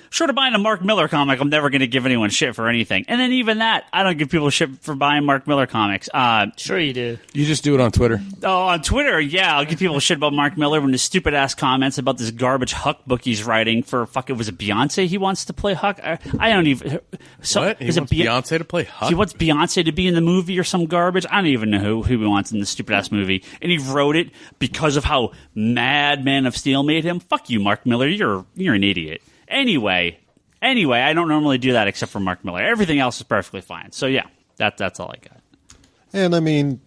S1: Short of buying a Mark Millar comic, I'm never going to give anyone shit for anything. And then even that, I don't give people shit for buying Mark Millar comics.
S4: Sure you do.
S2: You just do it on Twitter.
S1: Oh, on Twitter, yeah. I'll give people shit about Mark Millar when his stupid-ass comments about this garbage Huck book he's writing for was it Beyonce he wants to play Huck? I don't even... So,
S2: what? He wants Beyonce to play Huck?
S1: He wants Beyonce to be in the movie or some garbage? I don't even know who he wants in this stupid-ass movie. And he wrote it because of how mad Man of Steel made him. Fuck you, Mark Millar. You're an idiot. Anyway, I don't normally do that except for Mark Millar. Everything else is perfectly fine. So, yeah, that's all I got.
S3: And, I mean,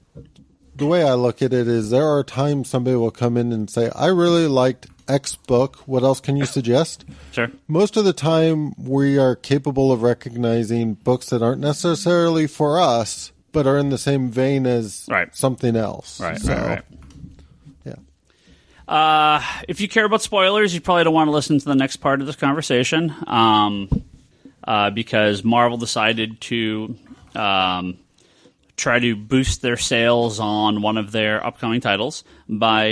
S3: the way I look at it is there are times somebody will come in and say, I really liked X book. What else can you suggest?
S1: Sure.
S3: Most of the time, we are capable of recognizing books that aren't necessarily for us, but are in the same vein as something else.
S1: Right. If you care about spoilers, you probably don't want to listen to the next part of this conversation because Marvel decided to try to boost their sales on one of their upcoming titles by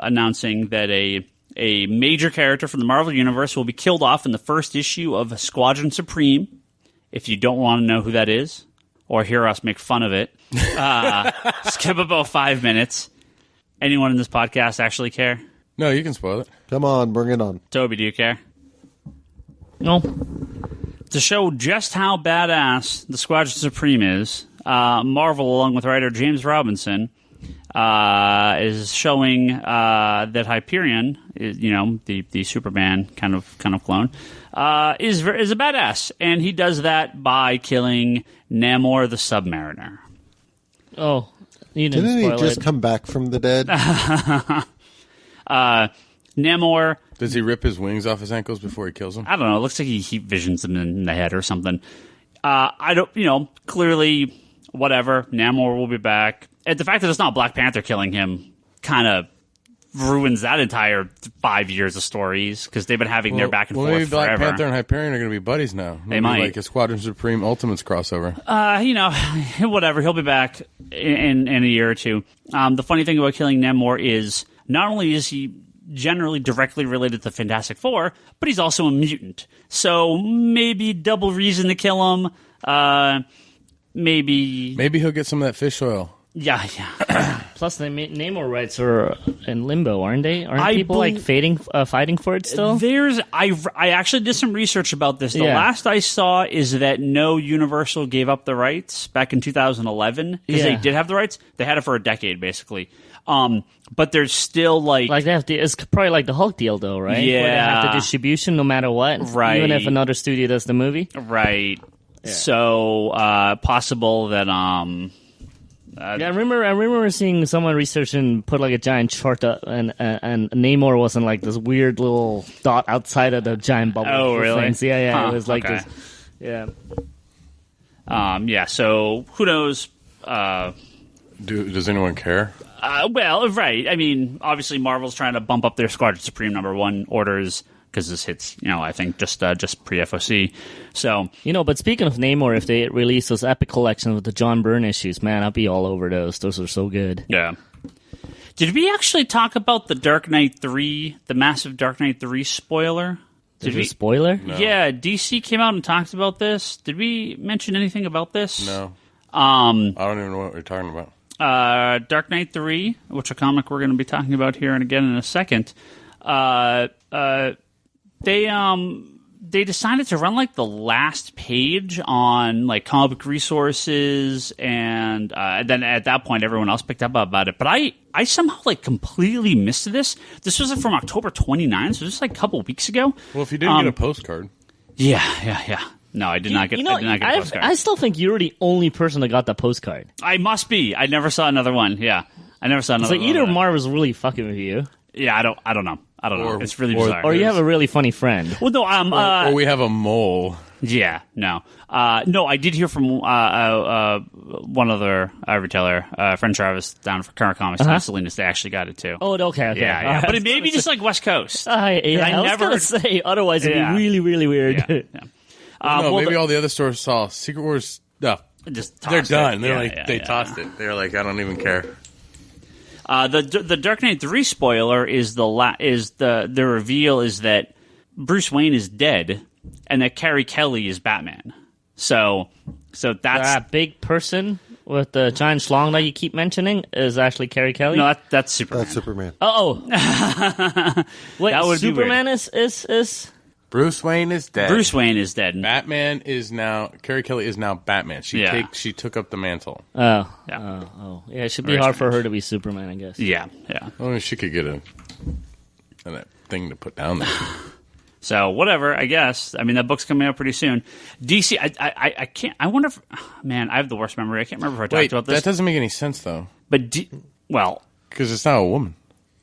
S1: announcing that a major character from the Marvel Universe will be killed off in the first issue of Squadron Supreme. If you don't want to know who that is or hear us make fun of it, skip about 5 minutes. Anyone in this podcast actually care?
S2: No, you can spoil it.
S3: Come on, bring it on.
S1: Toby, do you care?
S4: No.
S1: To show just how badass the Squadron Supreme is, Marvel, along with writer James Robinson, is showing that Hyperion, the Superman kind of clone, is a badass, and he does that by killing Namor the Submariner.
S4: Oh.
S3: Didn't he just come back from the dead?
S1: Namor.
S2: Does he rip his wings off his ankles before he kills him?
S1: I don't know. It looks like he heat visions him in the head or something. I don't, clearly, whatever. Namor will be back. And the fact that it's not Black Panther killing him kind of ruins that entire 5 years of stories because they've been having their back and forth
S2: maybe Black
S1: forever.
S2: Panther and Hyperion are going to be buddies now.
S1: They might.
S2: Like a Squadron Supreme Ultimates crossover.
S1: Whatever. He'll be back in a year or two. The funny thing about killing Namor is not only is he generally directly related to Fantastic Four, but he's also a mutant. So maybe double reason to kill him. Maybe
S2: he'll get some of that fish oil.
S1: Yeah.
S4: Plus, the Namor rights are in limbo, aren't they? Aren't people fighting for it still?
S1: I actually did some research about this. The last I saw is that no Universal gave up the rights back in 2011 because they did have the rights. They had it for a decade, basically. But there's still they
S4: have to, it's probably like the Hulk deal, though, right?
S1: Yeah,
S4: where they have the distribution no matter what,
S1: right?
S4: Even if another studio does the movie,
S1: right? Yeah. So possible that
S4: I remember seeing someone research and put like a giant chart up, and Namor wasn't like this weird little dot outside of the giant bubble.
S1: Oh, really?
S4: Things. Yeah.
S1: Huh,
S4: it was like
S1: okay.
S4: this. Yeah.
S1: So who knows?
S2: Does anyone care?
S1: Well, right. I mean, obviously, Marvel's trying to bump up their Squadron Supreme #1 orders because this hits, I think just pre-FOC. So,
S4: but speaking of Namor, if they release those epic collections with the John Byrne issues, man, I'll be all over those. Those are so good.
S1: Yeah. Did we actually talk about the Dark Knight 3, the massive Dark Knight 3 spoiler?
S4: Did we spoiler?
S2: No.
S1: Yeah, DC came out and talked about this. Did we mention anything about this?
S2: No. I don't even know what we're talking about.
S1: Dark Knight 3, which a comic we're going to be talking about here and again in a second. They decided to run like the last page on like comic book resources, and then at that point everyone else picked up about it. But I somehow like completely missed this. This was from October 29th, so just like a couple weeks ago.
S2: Well, if you didn't get a postcard,
S1: yeah. No, I did not get. I did not get a postcard.
S4: I still think you're the only person that got that postcard.
S1: I must be. I never saw another one. Yeah, I never saw another.
S4: So either Marvel's really fucking with you.
S1: Yeah, I don't know. It's really bizarre.
S4: Or you have a really funny friend.
S1: Well, no,
S2: or we have a mole.
S1: Yeah, no. No, I did hear from one other retailer, friend Travis, down for Current Comics, Salinas. They actually got it too.
S4: Oh, okay.
S1: Yeah.
S4: Right.
S1: But it may be just like West Coast.
S4: I was going to say, otherwise it'd be really, really weird.
S1: Yeah.
S2: Maybe all the other stores saw Secret Wars stuff. They're done. They tossed it. They're like, I don't even care.
S1: The Dark Knight 3 spoiler is the reveal is that Bruce Wayne is dead and that Carrie Kelly is Batman. So that's
S4: that big person with the giant schlong that you keep mentioning is actually Carrie Kelly.
S1: No, that's Superman.
S3: That's Superman.
S4: Oh, wait,
S1: that would
S4: Superman is.
S2: Bruce Wayne is dead.
S1: Bruce Wayne is dead.
S2: Batman is now. Carrie Kelly is now Batman. She took up the mantle.
S4: Oh,
S1: yeah.
S4: Yeah. It should be hard for her to be Superman, I guess.
S1: Yeah.
S2: Well, she could get a thing to put down there.
S1: So whatever, I guess. I mean, that book's coming out pretty soon. DC, I can't. I wonder if, man, I have the worst memory. I can't remember if I talked about this.
S2: That doesn't make any sense though.
S1: But
S2: because it's not a woman.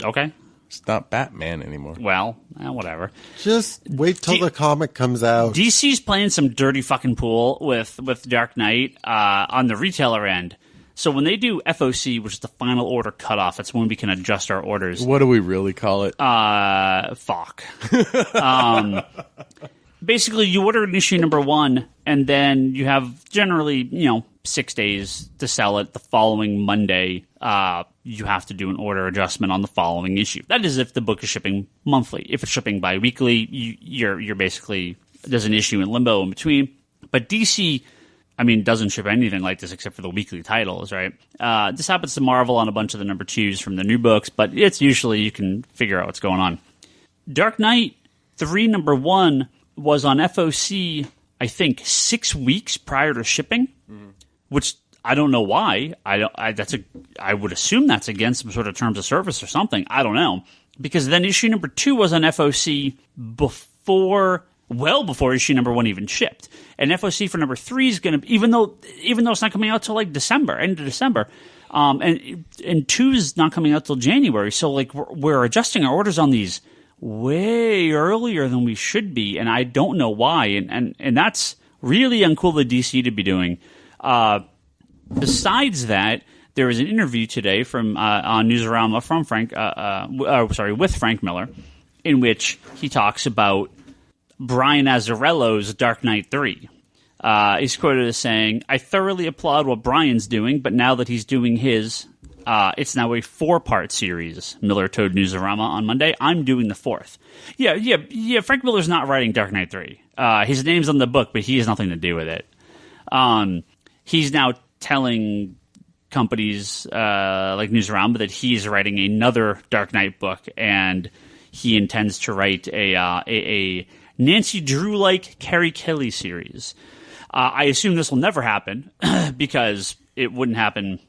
S1: Okay.
S2: It's not Batman anymore.
S1: Well, whatever.
S3: Just wait till the comic comes out.
S1: DC's playing some dirty fucking pool with Dark Knight on the retailer end. So when they do FOC, which is the final order cutoff, that's when we can adjust our orders.
S2: What do we really call it?
S1: Fuck. Basically, you order an issue #1, and then you have generally, 6 days to sell it. The following Monday, you have to do an order adjustment on the following issue. That is if the book is shipping monthly. If it's shipping bi-weekly, you're basically, there's an issue in limbo in between. But DC, doesn't ship anything like this except for the weekly titles, right? This happens to Marvel on a bunch of the #2s from the new books, but it's usually you can figure out what's going on. Dark Knight 3 #1 was on FOC, I think, 6 weeks prior to shipping, which I don't know why. I would assume that's against some sort of terms of service or something. I don't know, because then issue #2 was on FOC well before issue #1 even shipped, and FOC for #3 is going to, even though it's not coming out till like December, end of December, and 2 is not coming out till January. So like we're adjusting our orders on these way earlier than we should be, and I don't know why, and that's really uncool of DC to be doing. Besides that, there was an interview today from on Newsarama from with Frank Miller, in which he talks about Brian Azzarello's Dark Knight 3. He's quoted as saying, "I thoroughly applaud what Brian's doing, but now that he's doing his, it's now a 4-part series." Miller told Newsarama on Monday, "I'm doing the 4th." Yeah. Frank Miller's not writing Dark Knight 3. His name's on the book, but he has nothing to do with it. He's now telling companies like Newsarama that he's writing another Dark Knight book, and he intends to write a Nancy Drew-like Carrie Kelly series. I assume this will never happen because it wouldn't happen.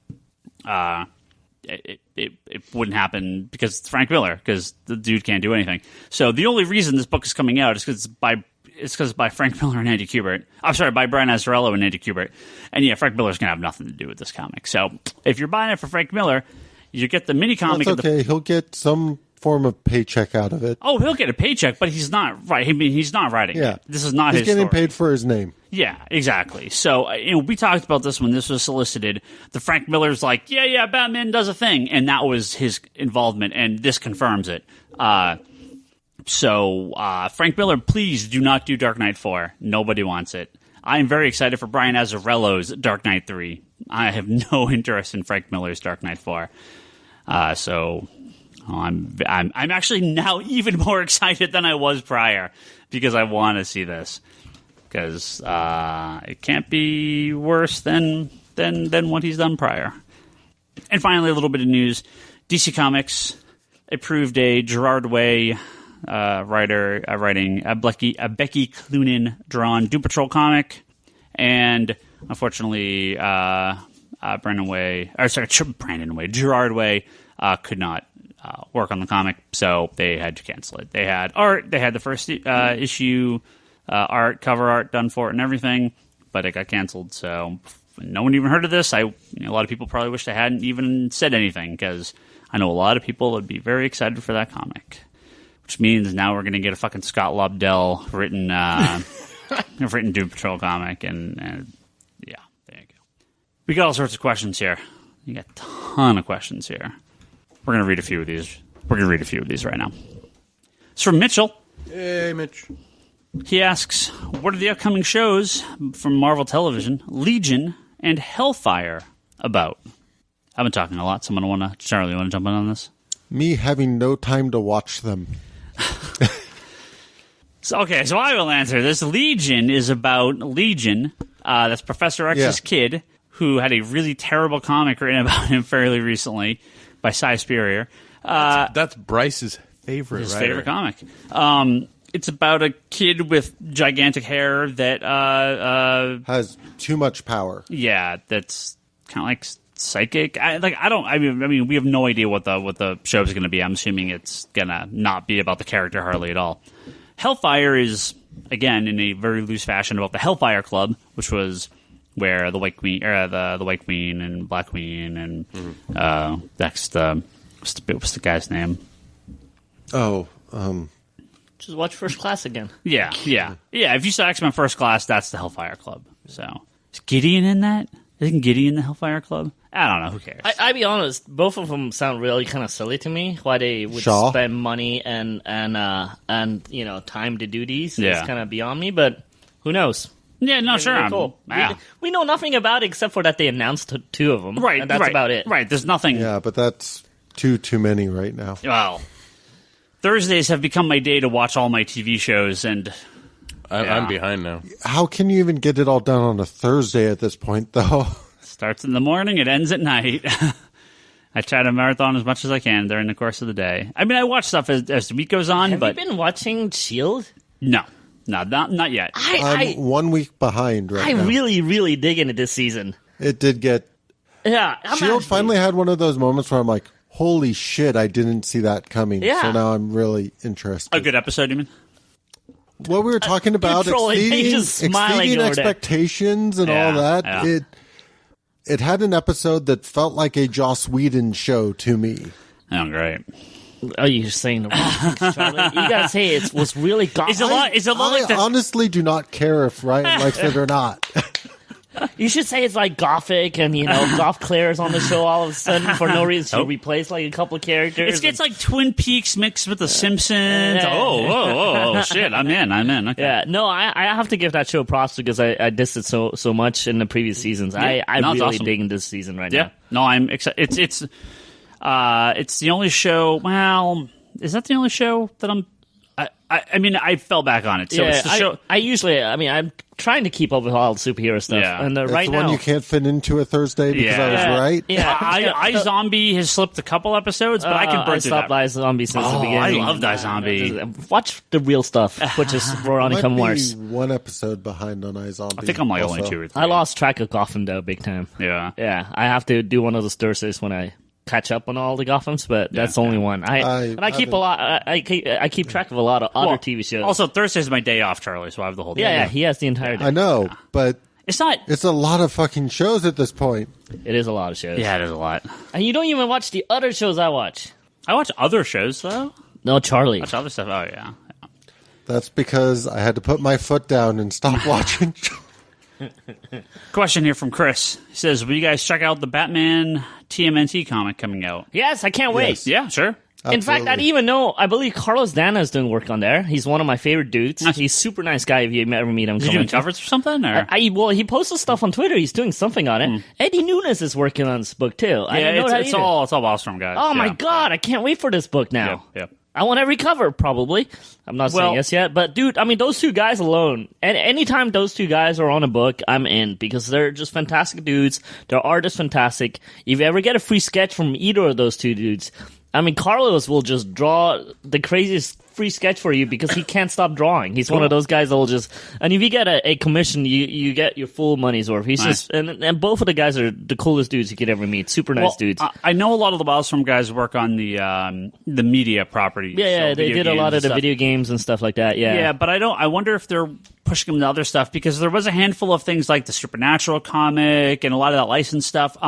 S1: It wouldn't happen because it's Frank Miller, because the dude can't do anything. So the only reason this book is coming out is because it's by Frank Miller and Andy Kubert. I'm sorry, by Brian Azzarello and Andy Kubert. And yeah, Frank Miller's gonna have nothing to do with this comic. So if you're buying it for Frank Miller, you get the mini comic.
S3: That's okay. He'll get some form of paycheck out of it.
S1: Oh, he'll get a paycheck, but he's not right. I mean, he's not writing it. This is not his story.
S3: He's getting paid for his name.
S1: Yeah, exactly. So, we talked about this when this was solicited. The Frank Miller's like, yeah, Batman does a thing, and that was his involvement, and this confirms it. So, Frank Miller, please do not do Dark Knight 4. Nobody wants it. I am very excited for Brian Azzarello's Dark Knight 3. I have no interest in Frank Miller's Dark Knight 4. I'm actually now even more excited than I was prior, because I want to see this. Because it can't be worse than what he's done prior. And finally, a little bit of news. DC Comics approved a Gerard Way writer writing a Becky Cloonan drawn Doom Patrol comic. And unfortunately, Gerard Way could not work on the comic, so they had to cancel it. They had the first issue cover art done for it and everything, but it got canceled, so no one even heard of this. A lot of people probably wish they hadn't even said anything, because I know a lot of people would be very excited for that comic, which means now we're going to get a fucking Scott Lobdell written Doom Patrol comic, and yeah, there you go. We got all sorts of questions here. You got a ton of questions here. We're going to read a few of these. We're going to read a few of these right now. It's from Mitchell.
S2: Hey, Mitch.
S1: He asks, what are the upcoming shows from Marvel Television, Legion, and Hellfire about? I've been talking a lot. Charlie, you want to jump in on this?
S3: Me having no time to watch them.
S1: So I will answer this. Legion is about Legion. That's Professor X's kid, who had a really terrible comic written about him fairly recently by Cy Spurrier.
S2: That's Bryce's favorite
S1: his
S2: writer.
S1: favorite comic. It's about a kid with gigantic hair that
S3: has too much power.
S1: Yeah, that's kind of like psychic. I mean, we have no idea what the show is going to be. I'm assuming it's gonna not be about the character hardly at all. Hellfire is, again, in a very loose fashion, about the Hellfire Club, which was where the White Queen, or the White Queen and Black Queen, and what's the guy's name?
S4: Just watch First Class again.
S1: Yeah. If you saw X-Men First Class, that's the Hellfire Club. So is Gideon in that? Isn't Gideon the Hellfire Club? I don't know. Who cares?
S4: I be honest, both of them sound really kind of silly to me. Why they would spend money and time to do these is kind of beyond me. But who knows?
S1: Yeah, no, sure.
S4: Really cool. We know nothing about it except for that they announced 2 of them.
S1: Right,
S4: and that's about it.
S1: Right, there's nothing.
S3: Yeah, but that's too many right now.
S1: Well, Thursdays have become my day to watch all my TV shows, and
S2: I'm behind now.
S3: How can you even get it all done on a Thursday at this point, though?
S1: Starts in the morning, it ends at night. I try to marathon as much as I can during the course of the day. I mean, I watch stuff as the week goes on.
S4: Have you been watching S.H.I.E.L.D.?
S1: No, not yet.
S3: I'm 1 week behind right now.
S4: I really, really dig into this season.
S3: It did get...
S4: Yeah.
S3: S.H.I.E.L.D. finally had one of those moments where I'm like, holy shit, I didn't see that coming.
S4: Yeah.
S3: So now I'm really interested.
S1: A good episode, you mean?
S3: What we were talking about, exceeding expectations and all that,
S1: yeah.
S3: It had an episode that felt like a Joss Whedon show to me.
S1: Oh, great.
S4: Oh, you're saying the wrong things, Charlie. You gotta say it was really gothic.
S1: Is it like
S3: I honestly do not care if Ryan likes it or not.
S4: You should say it's like gothic and, Goth Claire is on the show all of a sudden for no reason. She replaced like a couple of characters.
S1: It's like Twin Peaks mixed with The Simpsons. Oh, shit. I'm in. Okay.
S4: Yeah, no, I have to give that show props because I dissed it so much in the previous seasons.
S1: Yeah.
S4: I really
S1: awesome.
S4: digging this season right
S1: Yeah.
S4: now.
S1: No, I'm excited. It's the only show. Well, is that the only show that I'm? I mean, I fell back on it. So it's the show.
S4: I'm trying to keep up with all the superhero stuff.
S1: Yeah.
S4: And
S3: That's
S4: right
S3: the one
S4: now,
S3: you can't fit into a Thursday because I was right.
S4: Yeah,
S1: iZombie has slipped a couple episodes, but I can burn
S4: I
S1: through
S4: stopped
S1: that.
S4: iZombie since the
S1: I
S4: beginning.
S1: loved iZombie.
S4: Watch the real stuff, which is Veronica
S3: Might
S4: Mars.
S3: be one episode behind on iZombie.
S1: I think I'm like
S3: also.
S1: only 2 or 3.
S4: I lost track of Gotham though, big time.
S1: Yeah.
S4: Yeah, I have to do one of those Thursdays when I catch up on all the Gothams, but that's the only one. I keep a lot. I keep track of a lot of other TV shows.
S1: Also, Thursday's my day off, Charlie, so I have the whole day.
S4: Yeah, he has the entire day.
S3: I know, but
S1: It's not.
S3: it's a lot of fucking shows at this point.
S4: It is a lot of shows.
S1: Yeah, it is a lot.
S4: And you don't even watch the other shows I watch.
S1: I watch other shows, though.
S4: No, Charlie.
S1: Watch other stuff. Oh, yeah.
S3: That's because I had to put my foot down and stop watching.
S1: Question here from Chris. He says, will you guys check out the Batman TMNT comic coming out?
S4: Yes, I can't wait.
S3: Yes.
S1: Yeah, sure.
S4: In fact, I didn't even know. I believe Carlos Dana is doing work on there. He's one of my favorite dudes.
S1: Nice.
S4: He's a super nice guy if you ever meet him.
S1: Is he doing covers or something? Or?
S4: Well, he posted stuff on Twitter. He's doing something on it. Eddie Nunes is working on this book too. I didn't know that
S1: it's
S4: either.
S1: all Wallstrom guys.
S4: Oh
S1: yeah.
S4: my god! I can't wait for this book now.
S1: Yeah.
S4: I want every cover, probably. I'm not saying yes yet, but dude, I mean, those two guys alone, and anytime those two guys are on a book, I'm in, because they're just fantastic dudes. Their art is fantastic. If you ever get a free sketch from either of those two dudes, I mean, Carlos will just draw the craziest free sketch for you because he can't stop drawing. He's one of those guys that will just, and if you get a commission, you get your full money's worth. He's
S1: Nice.
S4: just, and both of the guys are the coolest dudes you could ever meet. Super nice dudes.
S1: I know a lot of the Wallstrom guys work on the media properties.
S4: Yeah,
S1: so
S4: they
S1: video
S4: did a lot
S1: games
S4: of the
S1: and stuff.
S4: video games and stuff like that. Yeah.
S1: Yeah, but I wonder if they're pushing them to other stuff, because there was a handful of things like the Supernatural comic and a lot of that licensed stuff.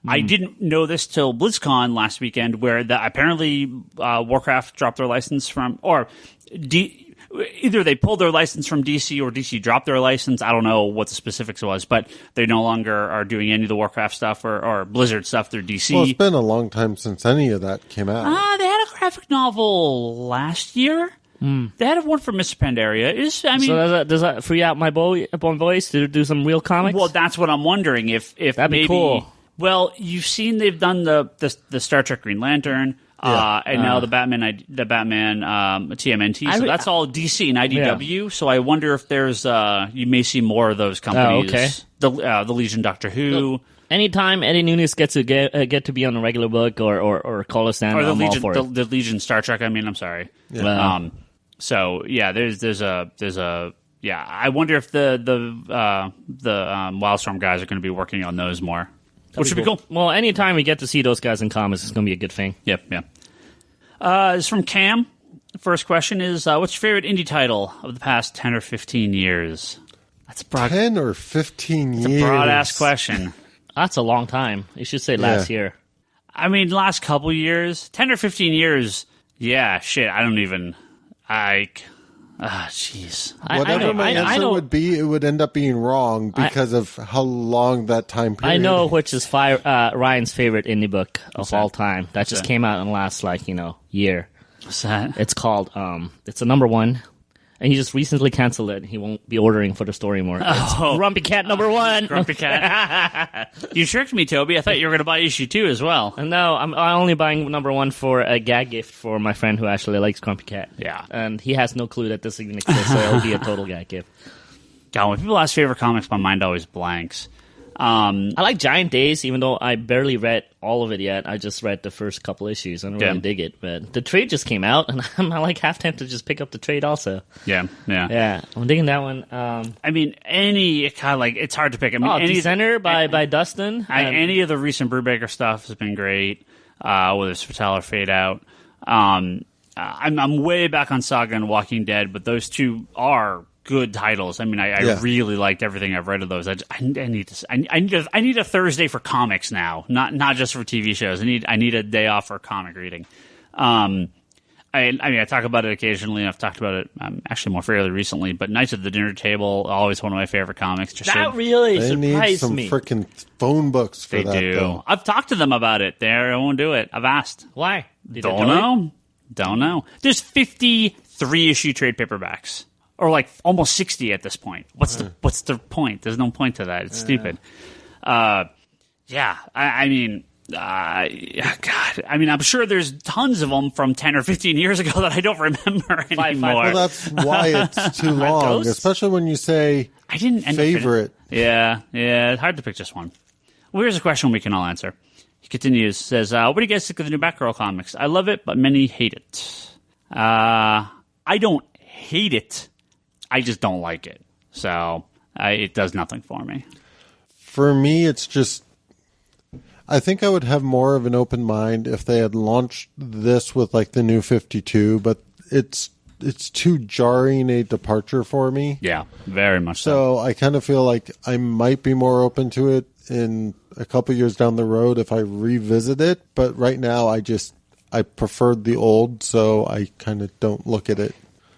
S1: I didn't know this till BlizzCon last weekend, where apparently Warcraft dropped their license from, or either they pulled their license from DC or DC dropped their license. I don't know what the specifics was, but they no longer are doing any of the Warcraft stuff or Blizzard stuff through DC.
S3: Well, it's been a long time since any of that came out.
S1: They had a graphic novel last year. They had one for Mr. Pandaria.
S4: So does that free out my boys to do some real comics?
S1: Well, that's what I'm wondering. If
S4: That'd be
S1: maybe,
S4: cool.
S1: Well, you've seen they've done the Star Trek Green Lantern, and now the Batman TMNT. So that's all DC and IDW.
S4: Yeah.
S1: So I wonder if there's you may see more of those companies.
S4: Oh, okay.
S1: The Legion, Doctor Who.
S4: Anytime Eddie Nunes gets to get to be on a regular book or call us down,
S1: Or the
S4: I'm
S1: Legion,
S4: all for it.
S1: the Legion Star Trek. I mean, I'm sorry.
S4: Yeah.
S1: So yeah, there's a yeah. I wonder if the Wildstorm guys are going to be working on those more, which would be cool.
S4: Well, anytime we get to see those guys in comics, it's going to be a good thing.
S1: Yep, yeah. It's from Cam. The first question is, what's your favorite indie title of the past 10 or 15 years? That's a broad,
S3: 10 or 15 years.
S1: broad-ass question.
S4: That's a long time. You should say last year.
S1: I mean, last couple years, 10 or 15 years, yeah, shit, I don't even, jeez.
S3: Whatever my answer would be, it would end up being wrong because of how long that time period.
S4: I know which is Ryan's favorite indie book of all time. That just
S1: that?
S4: came out in the last, year.
S1: What's that?
S4: It's called, it's a number one. And he just recently canceled it. He won't be ordering for the story more. It's Grumpy Cat number one.
S1: Grumpy Cat. You tricked me, Toby. I thought you were going to buy issue 2 as well.
S4: No, I'm only buying number one for a gag gift for my friend who actually likes Grumpy Cat.
S1: Yeah.
S4: And he has no clue that this even exists, so it'll be a total gag gift.
S1: God, when people ask favorite comics, my mind always blanks.
S4: I like Giant Days, even though I barely read all of it yet. I just read the first couple issues. I don't really dig it. But the trade just came out, and I'm like half tempted to just pick up the trade also.
S1: Yeah.
S4: Yeah, I'm digging that one.
S1: I mean, any kind of it's hard to pick. I mean,
S4: Descender by Dustin.
S1: Any of the recent Brubaker stuff has been great. Whether it's Fatal or Fade Out. I'm way back on Saga and Walking Dead, but those two are good titles. I mean, I really liked everything I've read of those. I need a Thursday for comics now, not just for TV shows. I need a day off for comic reading. I mean, I talk about it occasionally, and I've talked about it actually more fairly recently, but Knights at the Dinner Table, always one of my favorite comics.
S4: That really
S3: they
S4: surprised
S3: need
S4: me.
S3: some freaking phone books for that. They do. Though.
S1: I've talked to them about it. They won't do it. I've asked.
S4: Why?
S1: Don't know. There's 53 issue trade paperbacks, or like almost 60 at this point. What's the point? There's no point to that. It's stupid. Yeah, I mean. God, I mean, I'm sure there's tons of them from 10 or 15 years ago that I don't remember anymore.
S3: Well, that's why it's too long, especially when you say
S1: I didn't
S3: favorite.
S1: Yeah, it's hard to pick just one. Well, here's a question we can all answer. He continues, says, what do you guys think of the new Batgirl comics? I love it, but many hate it. I don't hate it. I just don't like it. So it does nothing for me. For
S3: me, it's just I think I would have more of an open mind if they had launched this with like the new 52, but it's too jarring a departure for me.
S1: Yeah, very much so.
S3: So I kind of feel like I might be more open to it in a couple years down the road if I revisit it, but right now I preferred the old, so I kind of don't look at it.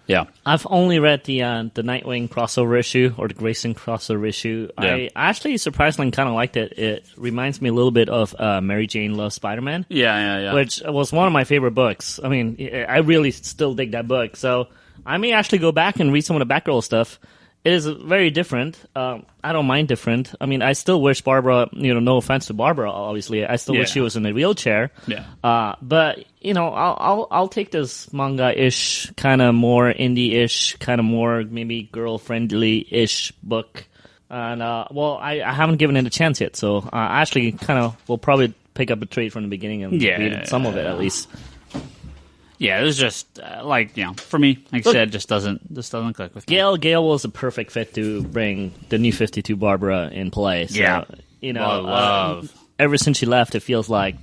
S1: Yeah,
S4: I've only read the Nightwing crossover issue or the Grayson crossover issue. Yeah. I actually surprisingly kind of liked it. It reminds me a little bit of Mary Jane Loves Spider-Man.
S1: Yeah.
S4: Which was one of my favorite books. I mean, I really still dig that book. So I may actually go back and read some of the Batgirl stuff. It is very different. I don't mind different. I mean, I still wish Barbara, no offense to Barbara, obviously. I still wish she was in a wheelchair.
S1: Yeah.
S4: But, I'll take this manga-ish, kind of more indie-ish, kind of more maybe girl-friendly-ish book. And, I haven't given it a chance yet. So I actually kind of will probably pick up a trade from the beginning and read some of it at least.
S1: Yeah, it was just for me, like I said, just doesn't click with me.
S4: Gail was a perfect fit to bring the new 52 Barbara in play. So,
S1: love.
S4: Ever since she left, it feels like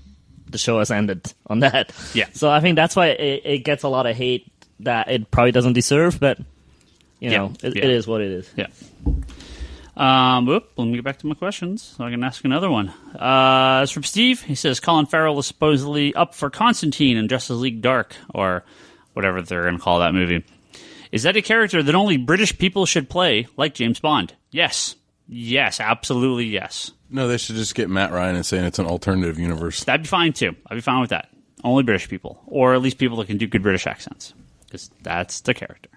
S4: the show has ended on that.
S1: Yeah.
S4: So I think that's why it gets a lot of hate that it probably doesn't deserve, but it is what it is.
S1: Yeah. Let me get back to my questions so I can ask another one. It's from Steve. He says Colin Farrell is supposedly up for Constantine in Justice League Dark, or whatever they're going to call that movie. Is that a character that only British people should play, like James Bond? Yes, absolutely yes.
S2: No, they should just get Matt Ryan and saying it's an alternative universe.
S1: That'd be fine too. I'd be fine with that. Only British people, or at least people that can do good British accents, because that's the character.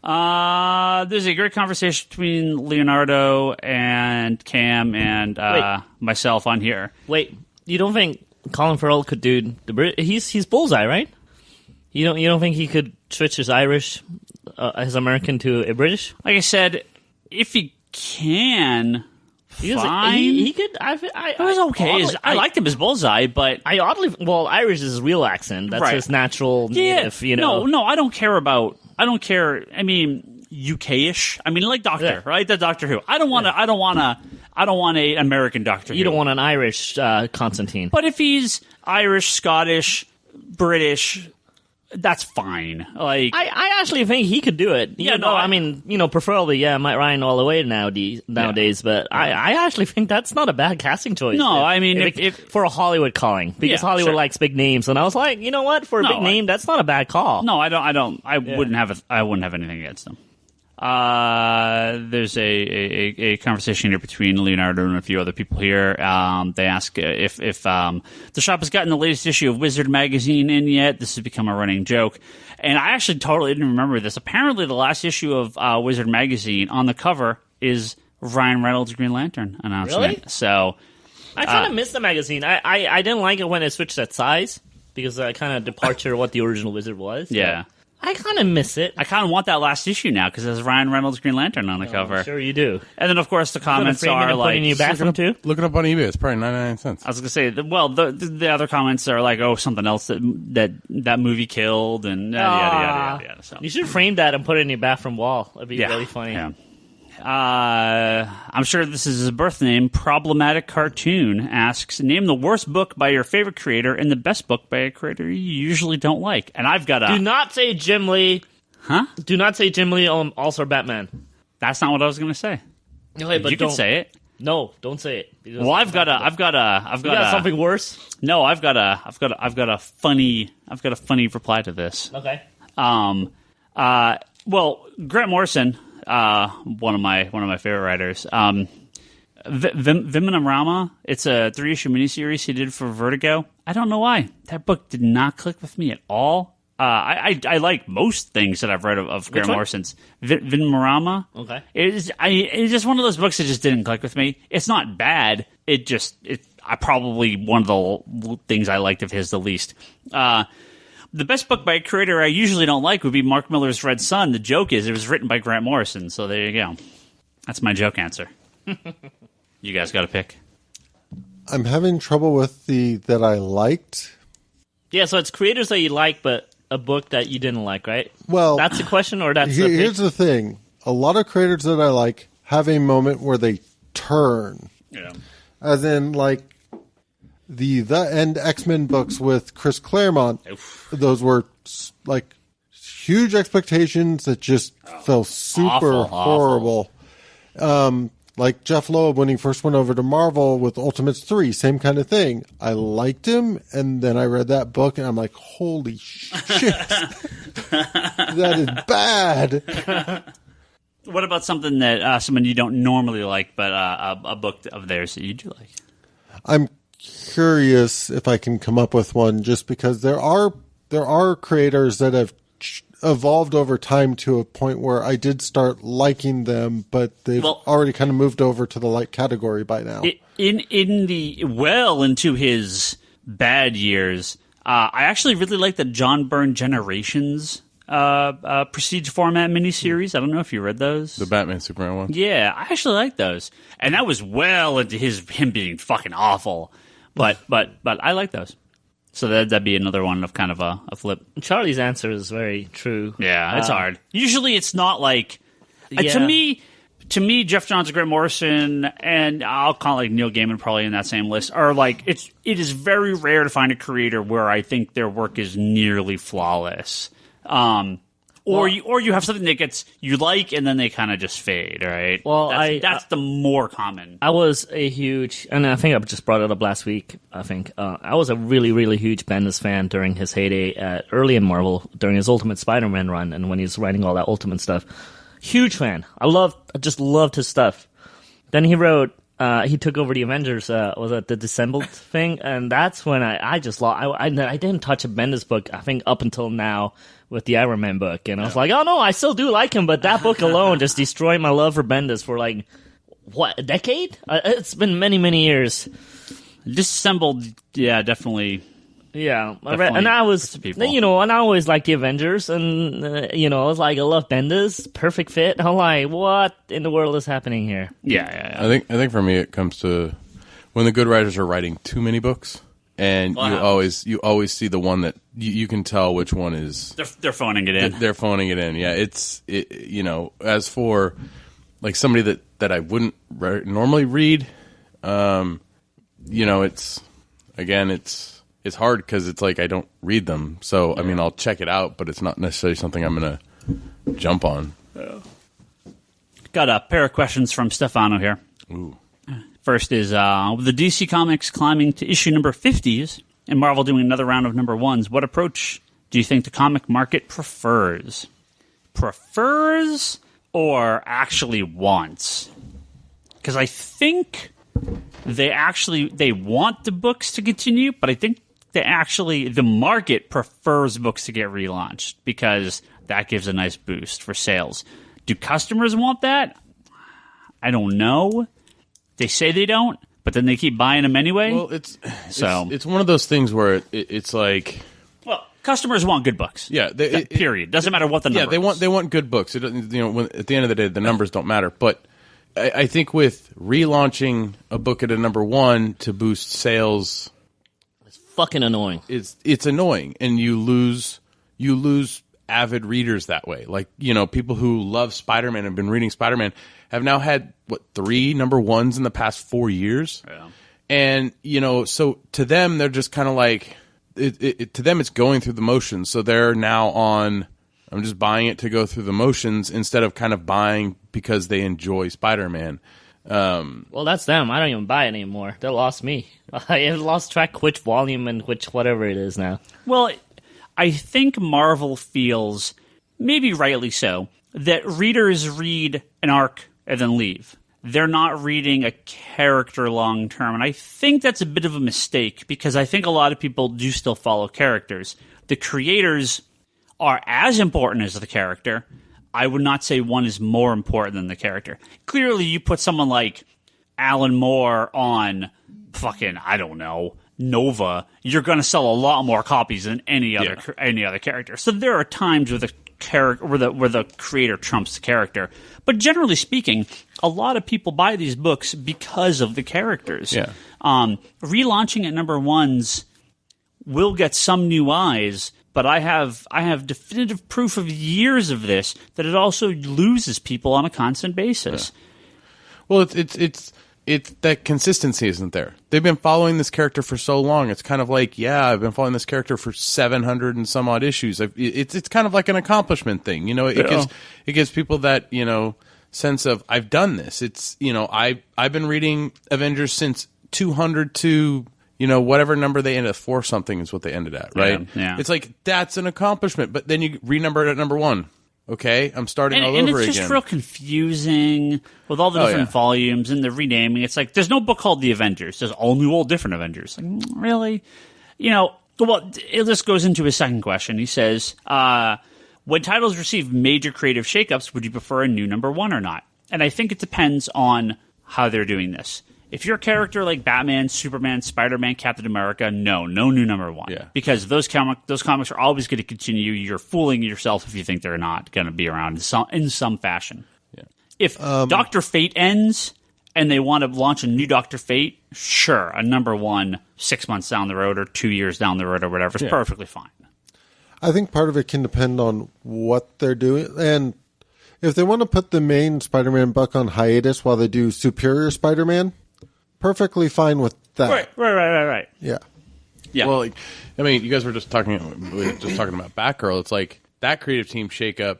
S1: There's a great conversation between Leonardo and Cam and myself on here.
S4: Wait, you don't think Colin Farrell could do the Brit? He's Bullseye, right? You don't think he could switch his Irish, his American to a British?
S1: Like I said, if he can, fine.
S4: He could.
S1: It was okay. I liked him as Bullseye, but
S4: Irish is his real accent. That's his natural native.
S1: No, I don't care. I mean, UK-ish. I mean, like Doctor, right? The Doctor Who. I don't want an American Doctor Who.
S4: You don't want an Irish Constantine.
S1: But if he's Irish, Scottish, British, that's fine. Like,
S4: I actually think he could do it. I mean, preferably, Matt Ryan all the way nowadays. But I actually think that's not a bad casting choice.
S1: No, I mean, if
S4: for a Hollywood calling, because Hollywood likes big names, and I was like, you know what, for a big name, that's not a bad call.
S1: No, I wouldn't have anything against them. There's a conversation here between Leonardo and a few other people here. They ask if the shop has gotten the latest issue of Wizard magazine in yet. This has become a running joke, and I actually totally didn't remember this. Apparently, the last issue of Wizard magazine on the cover is Ryan Reynolds' Green Lantern announcement.
S4: Really?
S1: So
S4: I kind of missed the magazine. I didn't like it when it switched that size because I kind of departure what the original Wizard was.
S1: Yeah.
S4: I kind of miss it.
S1: I kind of want that last issue now because there's Ryan Reynolds' Green Lantern on the cover.
S4: Sure you do.
S1: And then, of course, the comments are like...
S4: in your bathroom, too?
S2: Look it up on eBay. It's probably 99 cents.
S1: I was going to say, the other comments are like, something else that movie killed and yada. So.
S4: You should frame that and put it in your bathroom wall. That'd be really funny.
S1: Yeah. I'm sure this is his birth name. Problematic Cartoon asks, name the worst book by your favorite creator and the best book by a creator you usually don't like. And I've got
S4: Do not say Jim Lee.
S1: Huh?
S4: Do not say Jim Lee on All-Star Batman.
S1: That's not what I was going to say.
S4: Okay, but
S1: you can say it.
S4: No, don't say it.
S1: Well, I've got
S4: something worse.
S1: No, I've got a funny reply to this.
S4: Okay.
S1: Well, Grant Morrison, one of my favorite writers, Vimanarama. It's a 3-issue miniseries he did for Vertigo. I don't know why that book did not click with me at all. I like most things that I've read of Grant Morrison's. Vimanarama.
S4: Okay.
S1: It's just one of those books that just didn't click with me. It's not bad. I probably one of the things I liked of his the least. The best book by a creator I usually don't like would be Mark Millar's Red Sun. The joke is it was written by Grant Morrison, so there you go. That's my joke answer. You guys got to pick.
S3: I'm having trouble with the that I liked.
S4: Yeah, so it's creators that you like, but a book that you didn't like, right?
S3: Well,
S4: that's the question, or that's the pick?
S3: Here's the thing. A lot of creators that I like have a moment where they turn.
S1: Yeah.
S3: As in, like, the End X-Men books with Chris Claremont.
S1: Oof.
S3: Those were, like, huge expectations that just felt super horrible. Like Jeff Loeb when he first went over to Marvel with Ultimates 3, same kind of thing. I liked him, and then I read that book, and I'm like, holy shit. That is bad.
S1: What about something that someone you don't normally like, but a book of theirs that you do like?
S3: I'm curious if I can come up with one, just because there are creators that have evolved over time to a point where I did start liking them, but they've already kind of moved over to the like category by now.
S1: Into his bad years, I actually really like the John Byrne Generations prestige format miniseries. I don't know if you read those.
S2: The Batman Superman one.
S1: Yeah, I actually like those, and that was well into him being fucking awful. But I like those. So that'd be another one of kind of a flip.
S4: Charlie's answer is very true.
S1: Yeah, it's hard. Usually it's not like... To me, Jeff Johns, Grant Morrison, and I'll call like Neil Gaiman probably in that same list, are like... It is very rare to find a creator where I think their work is nearly flawless. Or you have something that you like and then they kind of just fade, right?
S4: Well,
S1: that's the more common.
S4: I was a huge, and I think I just brought it up last week. I think I was a really, really huge Bendis fan during his heyday early in Marvel during his Ultimate Spider-Man run, and when he was writing all that Ultimate stuff. Huge fan. I just loved his stuff. Then he wrote. He took over the Avengers, was it the Dissembled thing? And that's when I just lost. I didn't touch a Bendis book, I think, up until now with the Iron Man book. And I was like, oh no, I still do like him, but that book alone just destroyed my love for Bendis for like, what, a decade? It's been many, many years.
S1: Disassembled, yeah, definitely.
S4: Yeah, and I was, and I always liked the Avengers, and I was like, I love Bendis, perfect fit. I'm like, what in the world is happening here?
S1: Yeah.
S2: I think for me it comes to when the good writers are writing too many books, and you always see the one that you can tell which one is
S1: they're phoning it in.
S2: They're phoning it in. Yeah, as for like somebody that I wouldn't normally read, it's hard because it's like I don't read them. So, I mean, I'll check it out, but it's not necessarily something I'm going to jump on.
S1: Got a pair of questions from Stefano here.
S2: Ooh.
S1: First is, with the DC Comics climbing to issue number 50s and Marvel doing another round of number 1s, what approach do you think the comic market prefers? Prefers or actually wants? Because I think they want the books to continue, but I think the market prefers books to get relaunched because that gives a nice boost for sales. Do customers want that? I don't know. They say they don't, but then they keep buying them anyway.
S2: Well, it's one of those things where it's like,
S1: well, customers want good books.
S2: Yeah,
S1: period. Doesn't matter what the number.
S2: Yeah, they want good books. It, at the end of the day, the numbers don't matter. But I think with relaunching a book at a number 1 to boost sales,
S4: it's fucking annoying.
S2: It's annoying, and you lose avid readers that way. Like, people who love Spider-Man and have been reading Spider-Man have now had 3 number 1s in the past 4 years.
S1: Yeah.
S2: And so to them, they're just kind of like to them it's going through the motions. So they're now on, I'm just buying it to go through the motions instead of kind of buying because they enjoy Spider-Man.
S4: Well, that's them. I don't even buy it anymore. They lost me. I lost track which volume and which whatever it is now.
S1: Well, I think Marvel feels, maybe rightly so, that readers read an arc and then leave. They're not reading a character long term. And I think that's a bit of a mistake because I think a lot of people do still follow characters. The creators are as important as the character. I would not say one is more important than the character. Clearly, you put someone like Alan Moore on fucking, I don't know, Nova, you're going to sell a lot more copies than any other character. So there are times where the creator trumps the character. But generally speaking, a lot of people buy these books because of the characters.
S2: Yeah.
S1: Relaunching at number ones will get some new eyes. But I have definitive proof of years of this that it also loses people on a constant basis.
S2: Yeah. Well, it's that consistency isn't there. They've been following this character for so long. It's kind of like, I've been following this character for 700 and some odd issues. It's kind of like an accomplishment thing. It gives people that sense of I've done this. It's I've been reading Avengers since 200 to. Whatever number they ended at, 4 something is what they ended at, right?
S1: Yeah.
S2: It's like, that's an accomplishment, but then you renumber it at number 1. Okay, I'm starting all over again.
S1: And it's just real confusing with all the different volumes and the renaming. It's like, there's no book called The Avengers. There's all new, old, different Avengers. Like, really? Well, this goes into his second question. He says, when titles receive major creative shakeups, would you prefer a new number 1 or not? And I think it depends on how they're doing this. If you're a character like Batman, Superman, Spider-Man, Captain America, no new number 1.
S2: Yeah.
S1: Because those comics are always going to continue. You're fooling yourself if you think they're not going to be around in some fashion. Yeah. If Dr. Fate ends and they want to launch a new Dr. Fate, sure, a number 1 6 months down the road or 2 years down the road or whatever is perfectly fine.
S3: I think part of it can depend on what they're doing. And if they want to put the main Spider-Man book on hiatus while they do Superior Spider-Man, perfectly fine with that.
S1: Right.
S3: Yeah.
S2: Well, you guys were just talking about Batgirl. It's like that creative team shakeup.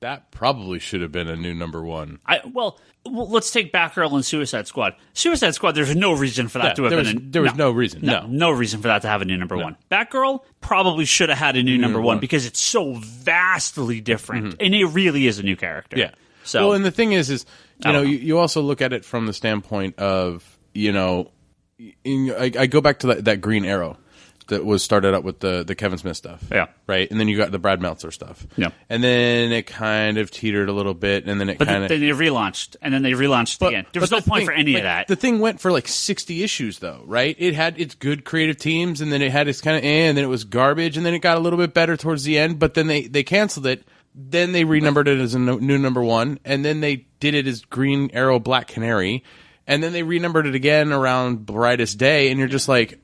S2: That probably should have been a new number 1.
S1: Well, let's take Batgirl and Suicide Squad. Suicide Squad, there's no reason for that to have been.
S2: There was no reason.
S1: No reason for that to have a new number 1. Batgirl probably should have had a new number 1 because it's so vastly different, and it really is a new character.
S2: Yeah.
S1: So,
S2: and the thing is you also look at it from the standpoint of. I go back to that Green Arrow that was started out with the Kevin Smith stuff.
S1: Yeah.
S2: Right? And then you got the Brad Meltzer stuff.
S1: Yeah.
S2: And then it kind of teetered a little bit, and then then
S1: they relaunched, and then they relaunched again. There was no point for any of that.
S2: The thing went for like 60 issues, though, right? It had its good creative teams, and then it had its kind of and then it was garbage, and then it got a little bit better towards the end, but then they canceled it. Then they renumbered it as a new number 1, and then they did it as Green Arrow Black Canary. And then they renumbered it again around Brightest Day, and you're just like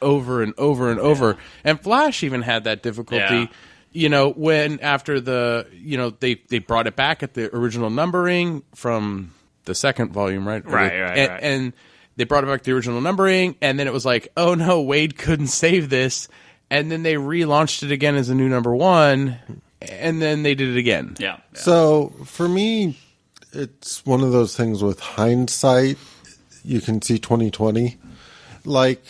S2: over and over and over. And Flash even had that difficulty, when after they brought it back at the original numbering from the second volume, right?
S1: Right.
S2: And they brought it back to the original numbering, and then it was like, oh no, Wade couldn't save this. And then they relaunched it again as a new number 1, and then they did it again.
S1: Yeah.
S3: So for me, it's one of those things with hindsight, you can see 2020. Like,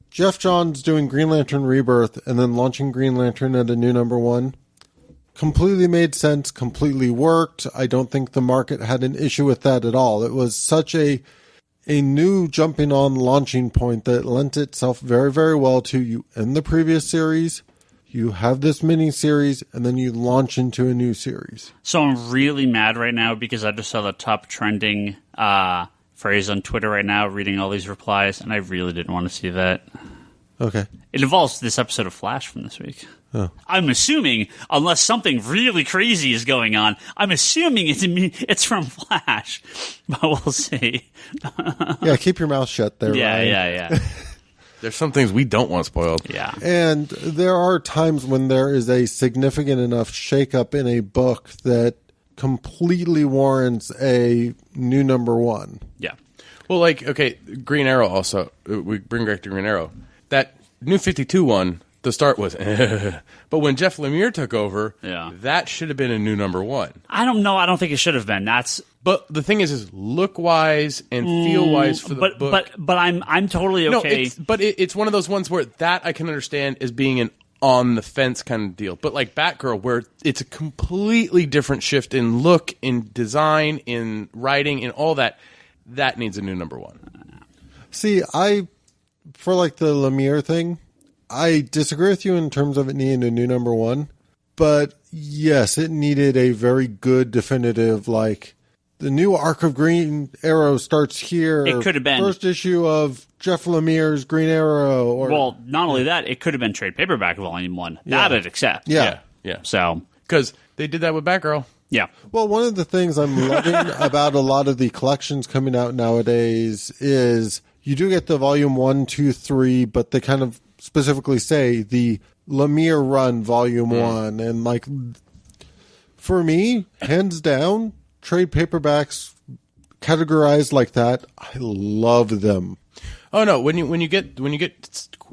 S3: Jeff Johns doing Green Lantern Rebirth and then launching Green Lantern at a new number 1 completely made sense, completely worked. I don't think the market had an issue with that at all. It was such a new jumping on launching point that lent itself very, very well to you in the previous series. You have this mini series, and then you launch into a new series.
S1: So I'm really mad right now because I just saw the top trending phrase on Twitter right now, reading all these replies, and I really didn't want to see that.
S3: Okay.
S1: It involves this episode of Flash from this week.
S3: Oh.
S1: I'm assuming, unless something really crazy is going on, I'm assuming it's from Flash, but we'll see.
S3: Yeah, keep your mouth shut there, Ryan.
S1: Yeah.
S2: There's some things we don't want spoiled.
S1: Yeah.
S3: And there are times when there is a significant enough shakeup in a book that completely warrants a new number 1.
S1: Yeah.
S2: Well, like, okay, Green Arrow also. We bring back to Green Arrow. That New 52 one, the start was, but when Jeff Lemire took over,
S1: Yeah.
S2: that should have been a new number one.
S1: I don't know. I don't think it should have been.
S2: But the thing is look-wise and feel-wise for the book.
S1: But I'm totally okay.
S2: No, it's one of those ones where that I can understand as being an on-the-fence kind of deal. But like Batgirl, where it's a completely different shift in look, in design, in writing, in all that needs a new number one.
S3: See, for like the Lemire thing, I disagree with you in terms of it needing a new number one. But yes, it needed a very good definitive, like, the new arc of Green Arrow starts here.
S1: It could have been
S3: first issue of Jeff Lemire's Green Arrow. Or,
S1: not only that, it could have been trade paperback volume 1. That I'd accept.
S3: Yeah.
S1: So,
S2: because they did that with Batgirl.
S1: Yeah.
S3: Well, one of the things I'm loving about a lot of the collections coming out nowadays is you do get the volume 1, 2, 3, but they kind of specifically say the Lemire run volume 1. And like, for me, hands down, trade paperbacks categorized like that, I love them.
S2: Oh no, when you get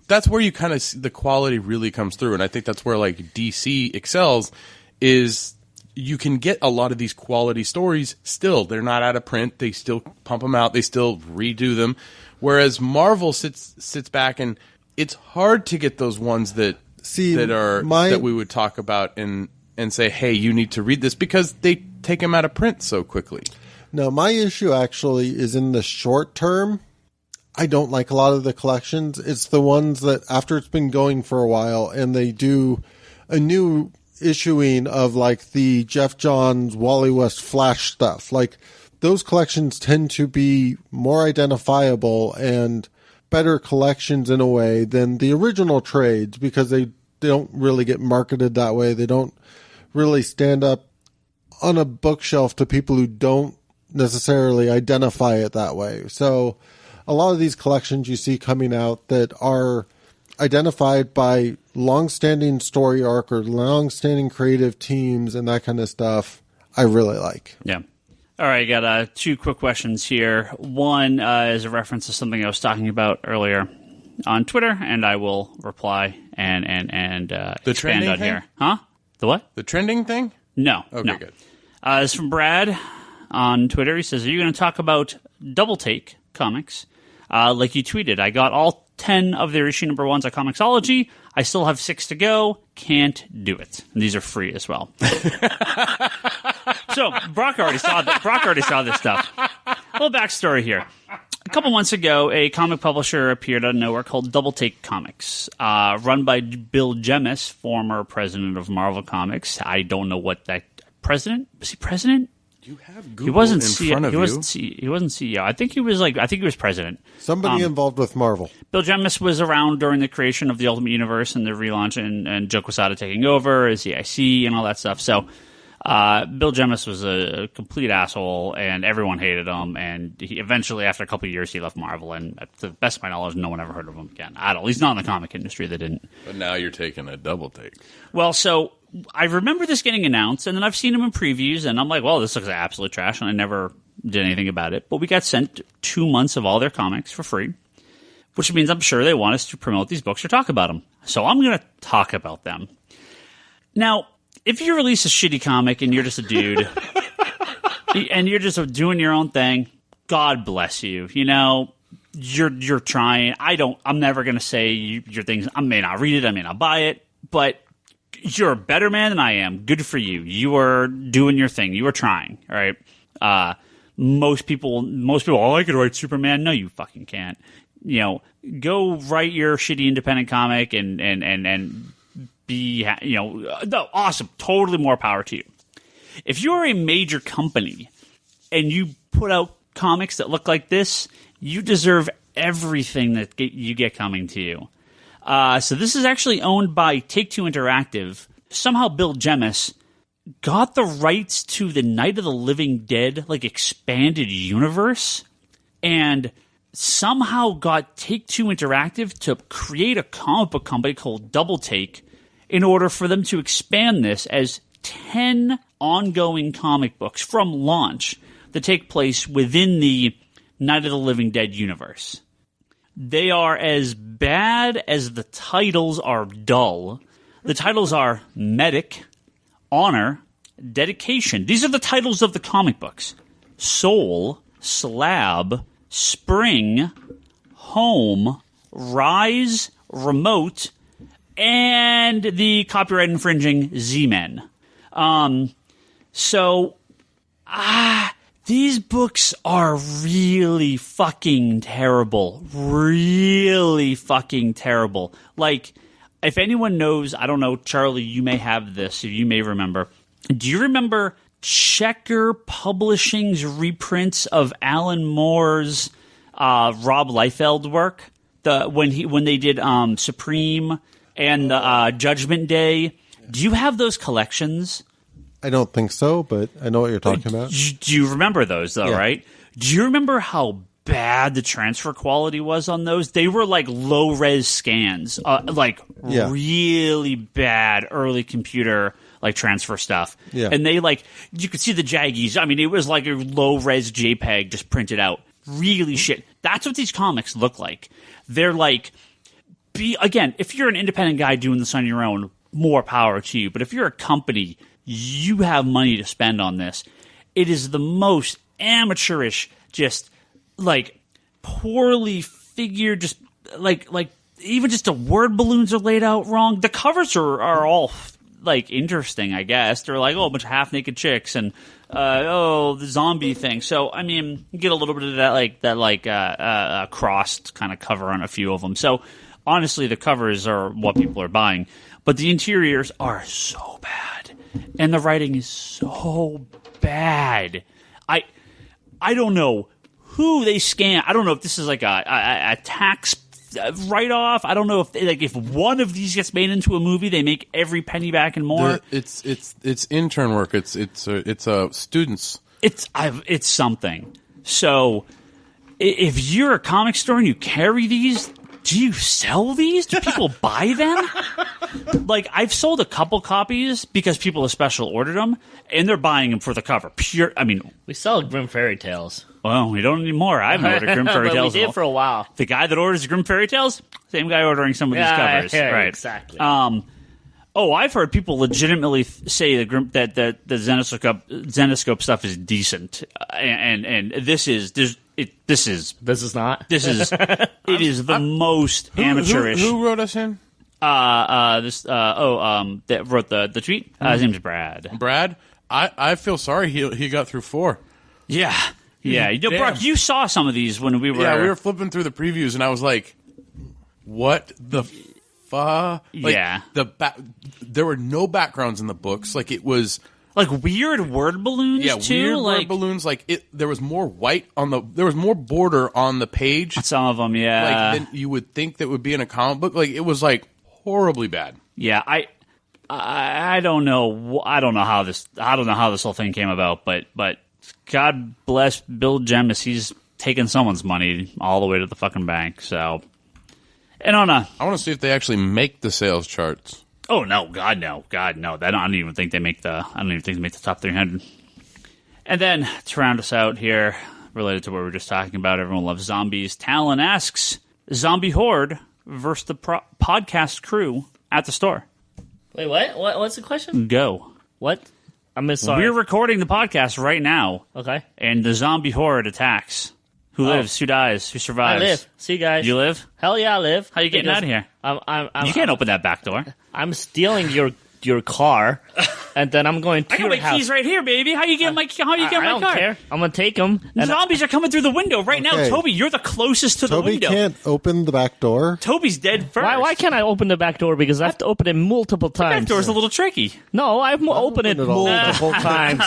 S2: that's where you kind of see the quality really comes through, and I think that's where like DC excels is you can get a lot of these quality stories still. They're not out of print. They still pump them out. They still redo them. Whereas Marvel sits back, and it's hard to get those ones that we would talk about and say, hey, you need to read this, because they take them out of print so quickly.
S3: No, my issue actually is in the short term. I don't like a lot of the collections. It's the ones that after it's been going for a while and they do a new issuing of like the Jeff Johns, Wally West Flash stuff. Like those collections tend to be more identifiable and better collections in a way than the original trades, because they don't really get marketed that way. They don't really stand up on a bookshelf to people who don't necessarily identify it that way. So a lot of these collections you see coming out that are identified by long-standing story arc or long-standing creative teams and that kind of stuff, I really like.
S1: Yeah. All right, got 2 quick questions here. One is a reference to something I was talking about earlier on Twitter, and I will reply and
S2: the
S1: expand on
S2: thing?
S1: here. Huh? The what?
S2: The trending thing?
S1: No.
S2: Okay,
S1: no.
S2: good.
S1: It's from Brad on Twitter. He says, are you going to talk about Double Take comics? Like you tweeted, I got all 10 of their issue number 1s at Comixology. I still have 6 to go. Can't do it. And these are free as well. So Brock already saw this stuff. A little backstory here. A couple months ago, a comic publisher appeared out of nowhere called Double Take Comics, run by Bill Jemas, former president of Marvel Comics. I don't know what that president was. He president?
S2: You have Google
S1: He wasn't
S2: front of
S1: he
S2: you.
S1: wasn't he wasn't CEO. I think he was president.
S3: Somebody involved with Marvel.
S1: Bill Jemas was around during the creation of the Ultimate Universe and the relaunch and Joe Quesada taking over as EIC and all that stuff. So Bill Jemas was a complete asshole, and everyone hated him. And he eventually, after a couple of years, he left Marvel. And to the best of my knowledge, no one ever heard of him again. At least not in the comic industry. They didn't.
S2: But now you're taking a double take.
S1: Well, so I remember this getting announced, and then I've seen him in previews, and I'm like, well, this looks like absolute trash, and I never did anything about it. But we got sent 2 months of all their comics for free, which means I'm sure they want us to promote these books or talk about them. So I'm going to talk about them. Now, if you release a shitty comic and you're just a dude, and you're just doing your own thing, God bless you. You know, you're trying. I'm never going to say your things. I may not read it. I may not buy it, but you're a better man than I am. Good for you. You are doing your thing. You are trying. All right. Most people, oh, I could write Superman. No, you fucking can't. You know, go write your shitty independent comic and be, you know, awesome. Totally more power to you. If you're a major company and you put out comics that look like this, you deserve everything that you get coming to you. So this is actually owned by Take-Two Interactive. Somehow Bill Jemas got the rights to the Night of the Living Dead, like, expanded universe, and somehow got Take-Two Interactive to create a comic book company called Double Take in order for them to expand this as 10 ongoing comic books from launch that take place within the Night of the Living Dead universe. They are as bad as the titles are dull. The titles are Medic, Honor, Dedication. These are the titles of the comic books. Soul, Slab, Spring, Home, Rise, Remote, and the copyright infringing Z-Men. These books are really fucking terrible. Really fucking terrible. Like, if anyone knows, I don't know, Charlie, you may have this, or you may remember. Do you remember Checker Publishing's reprints of Alan Moore's Rob Liefeld work? When they did Supreme and Judgment Day. Do you have those collections?
S3: I don't think so, but I know what you're talking about.
S1: Do you remember those, though, right? Do you remember how bad the transfer quality was on those? They were like low-res scans, really bad early computer transfer stuff. Yeah. And they you could see the jaggies. I mean, it was like a low-res JPEG just printed out. Really shit. That's what these comics look like. They're again, if you're an independent guy doing this on your own, more power to you. But if you're a company, you have money to spend on this. It is the most amateurish, just poorly figured, just even just the word balloons are laid out wrong. The covers are all interesting, I guess. They're a bunch of half naked chicks and the zombie thing. So I mean, you get a little bit of that crossed kind of cover on a few of them. So honestly, the covers are what people are buying, but the interiors are so bad. And the writing is so bad. I don't know who they scam. I don't know if this is a tax write-off. I don't know if one of these gets made into a movie, they make every penny back and more.
S2: It's intern work. It's students.
S1: It's something. So if you're a comic store and you carry these, do you sell these? Do people buy them? I've sold a couple copies because people have special ordered them, and they're buying them for the cover.
S4: We sell Grim Fairy Tales.
S1: Well, we don't anymore. I haven't ordered Grim Fairy Tales.
S4: We did for a while.
S1: The guy that orders Grim Fairy Tales, same guy ordering some of these covers.
S4: Yeah,
S1: right?
S4: Exactly.
S1: I've heard people legitimately say that the Zenoscope stuff is decent, and this is not. It is the most amateurish.
S2: Who wrote us in?
S1: That wrote the tweet. His name's Brad.
S2: Brad, I feel sorry he got through 4.
S1: Yeah. Brock, you saw some of these when we were.
S2: Yeah, we were flipping through the previews, and I was like, "What the fuck?" There were no backgrounds in the books. It was
S1: weird word balloons.
S2: Yeah,
S1: too?
S2: Weird word balloons. There was more white there was more border on the page.
S1: Some of them, yeah.
S2: Than you would think that would be in a comic book. It was horribly bad.
S1: Yeah, I don't know. I don't know how this whole thing came about, but God bless Bill Jemas. He's taking someone's money all the way to the fucking bank. So, and
S2: I want to see if they actually make the sales charts.
S1: Oh no, God no. I don't even think they make the top 300. And then to round us out here, related to what we were just talking about, everyone loves zombies. Talon asks, "Zombie Horde versus the podcast crew at the store."
S4: Wait, what? What's the question?
S1: Go.
S4: What? Sorry.
S1: We're recording the podcast right now.
S4: Okay.
S1: And the zombie horde attacks. Who lives? Who dies? Who survives?
S4: I live. See you guys.
S1: You live?
S4: Hell yeah, I live.
S1: How you getting out of here? You can't open that back door.
S4: I'm stealing your car, and then I'm going to
S1: I got my keys right here, baby. How you getting my car?
S4: I don't care. I'm going to take them.
S1: Zombies are coming through the window right now. Toby, you're the closest to the window.
S3: Toby can't open the back door.
S1: Toby's dead first.
S4: Why can't I open the back door? Because I have to open it multiple times.
S1: The back door's a little tricky.
S4: No, I've opened it multiple times.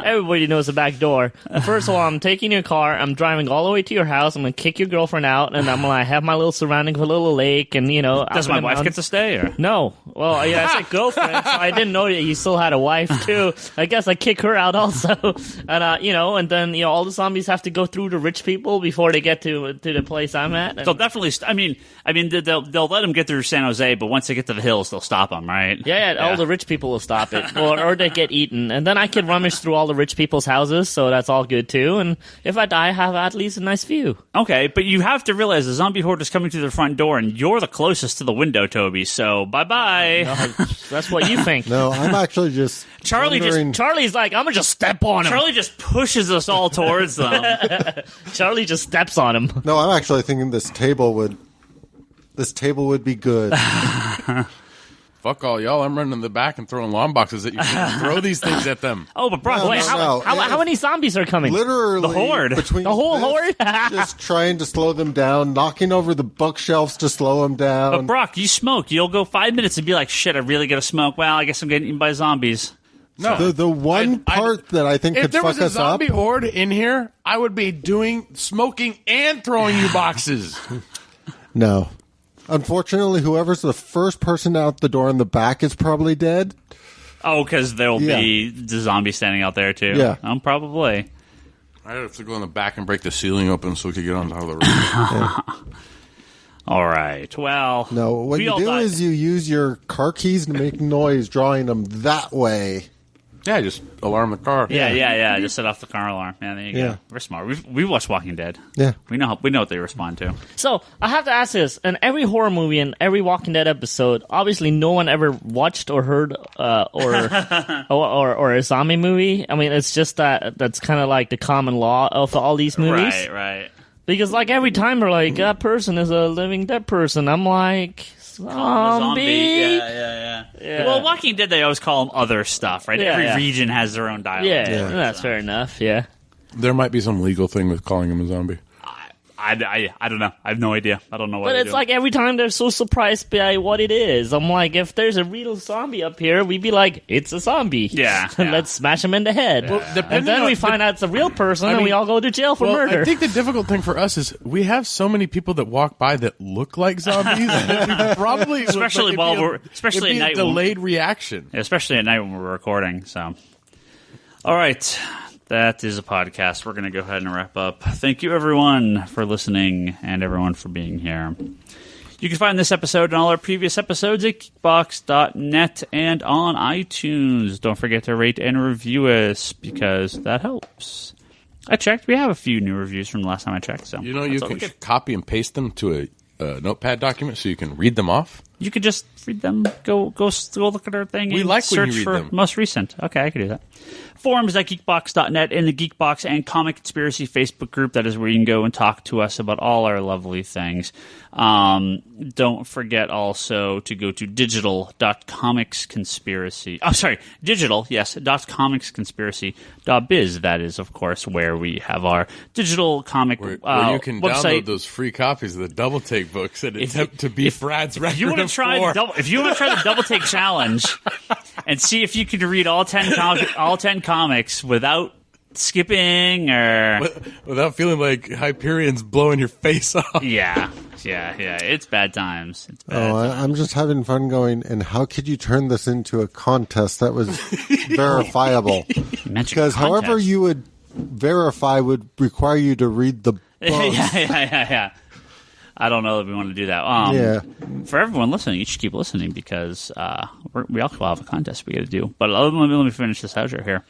S4: Everybody knows the back door. First of all, I'm taking your car. I'm driving all the way to your house. I'm going to kick your girlfriend out, and I'm going to have my little surrounding of a little lake, and
S1: Does my wife get to stay? Or?
S4: No. Well, yeah, I said girlfriend, so I didn't know that he still had a wife too. I guess I kick her out also, and and then all the zombies have to go through the rich people before they get to the place I'm at. And
S1: they'll definitely. They'll let them get through San Jose, but once they get to the hills, they'll stop them, right?
S4: Yeah. All the rich people will stop it, or they get eaten, and then I can rummage through all the rich people's houses, so that's all good too. And if I die, I have at least a nice view.
S1: Okay, but you have to realize the zombie horde is coming to the front door, and you're the closest to the window, Toby. So bye-bye.
S4: No, that's what you think.
S3: No, I'm actually just
S4: Charlie's like, I'm gonna just step on him.
S1: Charlie just pushes us all towards them.
S4: Charlie just steps on him.
S3: No, I'm actually thinking this table would be good.
S2: Fuck all y'all. I'm running in the back and throwing lawn boxes at you. Throw these things at them.
S1: Oh, but Brock,
S4: how many zombies are coming?
S3: Literally,
S1: the horde.
S3: The
S4: whole horde?
S3: Just trying to slow them down, knocking over the bookshelves to slow them down.
S1: But Brock, you smoke. You'll go 5 minutes and be like, shit, I really gotta smoke. Well, I guess I'm getting eaten by zombies.
S2: No,
S3: the one part that I think could fuck us up.
S2: If there was a zombie horde in here, I would be doing smoking and throwing you boxes.
S3: No. Unfortunately, whoever's the first person out the door in the back is probably dead.
S1: Oh, because there'll be the zombie standing out there, too.
S3: Yeah.
S1: Probably.
S2: I have to go in the back and break the ceiling open so we could get on top of the roof.
S1: All right. Well,
S3: no, what you do is you use your car keys to make noise, drawing them that way.
S2: Yeah, just alarm the car.
S1: Yeah. Just set off the car alarm. Yeah, there you go. We're smart. We watched Walking Dead.
S3: Yeah,
S1: we know what they respond to.
S4: So I have to ask this: in every horror movie and every Walking Dead episode, obviously no one ever watched or heard or a zombie movie. I mean, it's just that's kind of like the common law of all these movies,
S1: right?
S4: Because like every time they're like, that person is a living dead person, I'm like, zombie.
S1: Yeah. Well, Walking Dead, they always call them other stuff, right?
S4: Yeah,
S1: Every region has their own dialect.
S4: Yeah, that's fair enough. Yeah.
S2: There might be some legal thing with calling him a zombie.
S1: I don't know. I have no idea. I don't know what.
S4: But it's like every time they're so surprised by what it is. I'm like, if there's a real zombie up here, we'd be like, it's a zombie.
S1: Yeah.
S4: Let's smash him in the head. Well, and then we find out it's a real person, and we all go to jail for murder.
S2: I think the difficult thing for us is we have so many people that walk by that look like zombies. That we probably,
S1: especially at night,
S2: delayed reaction.
S1: Especially at night when we're recording. So, all right. That is a podcast. We're going to go ahead and wrap up. Thank you, everyone, for listening and everyone for being here. You can find this episode and all our previous episodes at geekbox.net and on iTunes. Don't forget to rate and review us because that helps. I checked. We have a few new reviews from the last time I checked. So
S2: you can copy and paste them to a notepad document so you can read them off.
S1: You could just read them. Go look at our thing.
S2: We
S1: and
S2: like
S1: search
S2: when you read
S1: for
S2: them.
S1: Most recent. Okay, I could do that. Forums at geekbox.net and the Geekbox and Comic Conspiracy Facebook group. That is where you can go and talk to us about all our lovely things. Don't forget also to go to digital.comicsconspiracy. Oh, sorry, digital, yes, .comicsconspiracy.biz. That is, of course, where we have our digital comic
S2: where you can
S1: website.
S2: Download those free copies of the Double Take books and attempt to beat Brad's record.
S1: If you want to try the Double Take challenge and see if you can read all 10 comics without skipping or
S2: without feeling like Hyperion's blowing your face off.
S1: Yeah. It's bad times.
S3: I'm just having fun going, and how could you turn this into a contest that was verifiable? Because however you would verify would require you to read the book.
S1: Yeah. I don't know that we want to do that. For everyone listening, you should keep listening because we also have a contest we got to do. But let me finish this out here.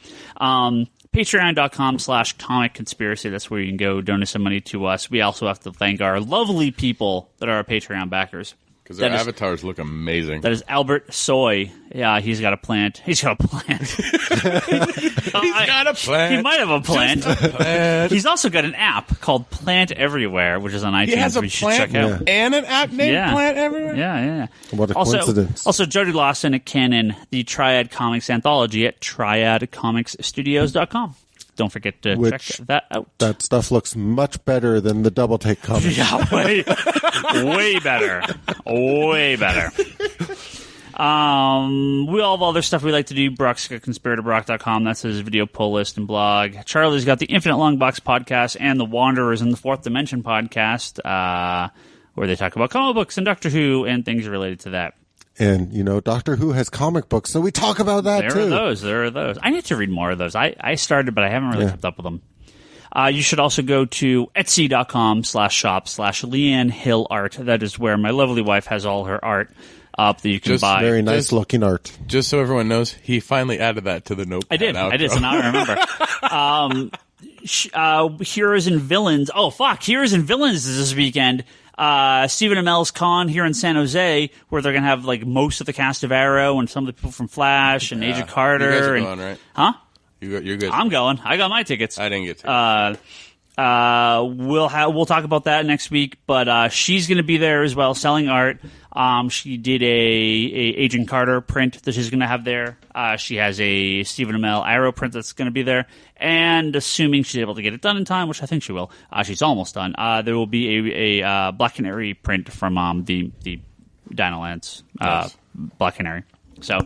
S1: Patreon.com/Comic Conspiracy. That's where you can go donate some money to us. We also have to thank our lovely people that are our Patreon backers.
S2: Because their avatars look amazing.
S1: That is Albert Soy. Yeah, he's got a plant. He's got a plant.
S2: He's got a plant.
S1: He might have a plant. He's also got an app called Plant Everywhere, which is on iTunes.
S2: He has a
S1: plant
S2: and an app named Plant Everywhere?
S1: Yeah.
S3: What a coincidence.
S1: Also, Jody Lawson at Canon, the Triad Comics Anthology at triadcomicsstudios.com. Don't forget to check that out.
S3: That stuff looks much better than the Double Take comic.
S1: Yeah, way better. Way better. We all have other stuff we like to do. Brock's got conspiratorBrock.com. That's his video pull list and blog. Charlie's got the Infinite Long Box podcast and the Wanderers in the Fourth Dimension podcast, where they talk about comic books and Doctor Who and things related to that.
S3: And, Doctor Who has comic books, so we talk about that too.
S1: There are those. I need to read more of those. I started, but I haven't really kept up with them. You should also go to etsy.com/shop/Leanne Hill Art. That is where my lovely wife has all her art up that you can buy.
S3: Very nice looking art.
S2: Just so everyone knows, he finally added that to the notepad.
S1: I did, so now I remember. Heroes and Villains. Oh, fuck. Heroes and Villains is this weekend. Stephen Amell's con here in San Jose, where they're going to have like most of the cast of Arrow and some of the people from Flash and Agent Carter.
S2: You guys are going, right?
S1: Huh?
S2: You're good.
S1: I'm going. I got my tickets.
S2: I didn't get
S1: tickets. We'll talk about that next week, but she's going to be there as well, selling art. She did a Agent Carter print that she's going to have there. She has a Stephen Amell Arrow print that's going to be there, and assuming she's able to get it done in time, which I think she will, she's almost done. There will be a Black Canary print from the Dynalance Black Canary. So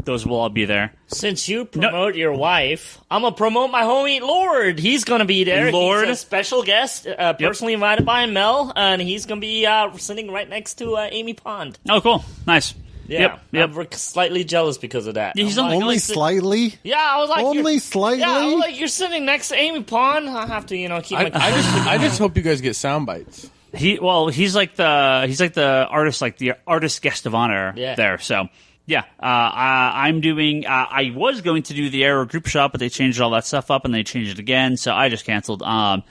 S1: those will all be there.
S4: Since you promote your wife, I'm going to promote my homie Lord. He's going to be there.
S1: Lord.
S4: He's a special guest, personally invited by Mel, and he's going to be sitting right next to Amy Pond.
S1: Oh, cool. Nice.
S4: Yeah.
S1: Yep.
S4: I'm slightly jealous because of that.
S1: He's
S3: only slightly?
S4: Yeah, I was like...
S3: Only slightly?
S4: Yeah, I was like, you're sitting next to Amy Pond. I have to, keep my...
S2: I just hope you guys get sound bites.
S1: He's like the artist, like the artist guest of honor there, so... Yeah, I'm doing. I was going to do the Arrow group shot, but they changed all that stuff up, and they changed it again, so I just canceled. I'm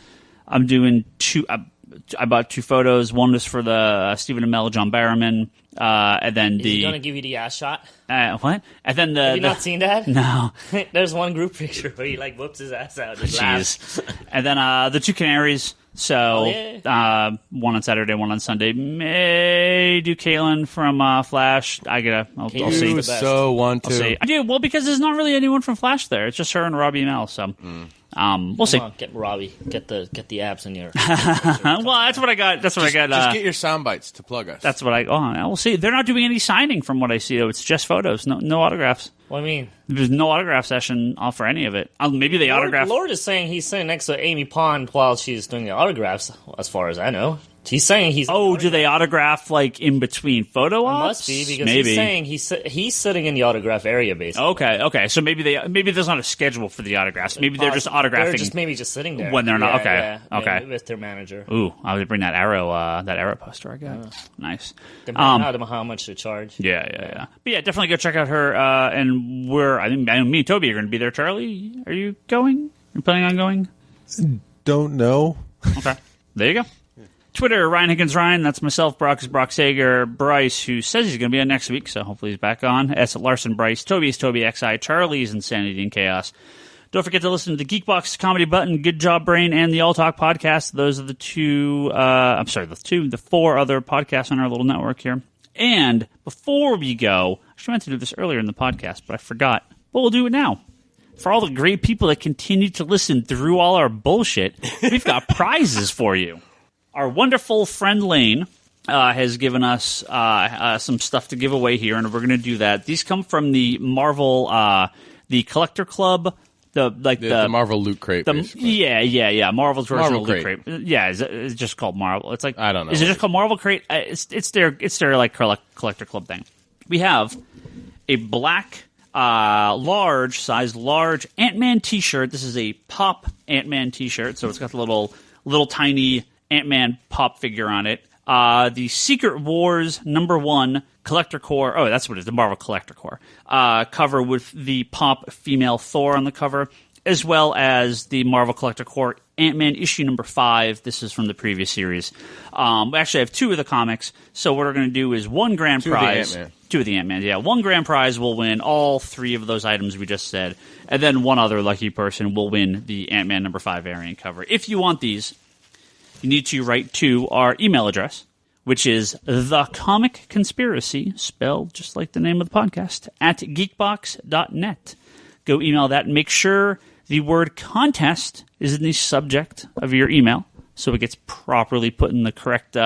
S1: doing two. I bought 2 photos. One was for the Stephen Amell, John Barrowman, and then
S4: Is he going to give you the ass shot?
S1: What? And then
S4: Have you not seen that?
S1: No.
S4: There's one group picture where he whoops his ass out. Jeez.
S1: And then the 2 canaries. So one on Saturday, one on Sunday. May do Kalen from Flash. I'll see.
S2: You so want to?
S1: I do. Well, because there's not really anyone from Flash there. It's just her and Robbie Amell. So we'll see.
S4: Come on, get Robbie. Get the abs in your.
S1: Well, that's what I got. That's what I got.
S2: Just get your sound bites to plug us.
S1: That's what we'll see. They're not doing any signing from what I see, though. It's just photos. No autographs.
S4: What do you mean?
S1: There's no autograph session for any of it. Maybe they autograph.
S4: Lord is saying he's sitting next to Amy Pond while she's doing the autographs, as far as I know. He's saying he's...
S1: Oh, do they autograph, like, in between photo ops?
S4: Must be, because he's saying he's sitting in the autograph area, basically.
S1: Okay. So maybe there's not a schedule for the autographs. Maybe they're just autographing...
S4: They're just sitting there.
S1: When they're not...
S4: Okay. With their manager.
S1: Ooh, I would bring that Arrow poster I got. Nice.
S4: Depending on how much to charge.
S1: Yeah. But yeah, definitely go check out her, and me and Toby are going to be there. Charlie, are you going? Are you planning on going?
S3: Don't know.
S1: Okay. There you go. Twitter, Ryan Higgins Ryan. That's myself, Brock is Brock Sager. Bryce, who says he's going to be on next week, so hopefully he's back on. S. Larson Bryce. Toby is Toby XI. Charlie's Insanity and Chaos. Don't forget to listen to the Geekbox Comedy Button, Good Job Brain, and the All Talk Podcast. Those are the 4 other podcasts on our little network here. And before we go, I actually meant to do this earlier in the podcast, but I forgot. But we'll do it now. For all the great people that continue to listen through all our bullshit, we've got prizes for you. Our wonderful friend Lane has given us some stuff to give away here, and we're going to do that. These come from the Marvel, the Collector Club, the
S2: Marvel Loot Crate.
S1: Yeah. Marvel's version
S2: Marvel
S1: of Loot Crate. Yeah, it's just called Marvel. It's like
S2: I don't know.
S1: Is it just called Marvel Crate? It's their like Collector Club thing. We have a black, large Ant-Man T-shirt. This is a pop Ant-Man T-shirt, so it's got the little tiny Ant-Man pop figure on it. The Secret Wars #1 Collector Core. Oh, that's what it is. The Marvel Collector Core cover with the pop female Thor on the cover, as well as the Marvel Collector Core Ant-Man issue #5. This is from the previous series. We actually have 2 of the comics. So what we're going to do is one grand prize. 2 of the Ant-Man. Yeah, one grand prize will win all 3 of those items we just said, and then one other lucky person will win the Ant-Man #5 variant cover. If you want these, you need to write to our email address, which is thecomicconspiracy, spelled just like the name of the podcast, @geekbox.net. Go email that and make sure the word contest is in the subject of your email, so it gets properly put in the correct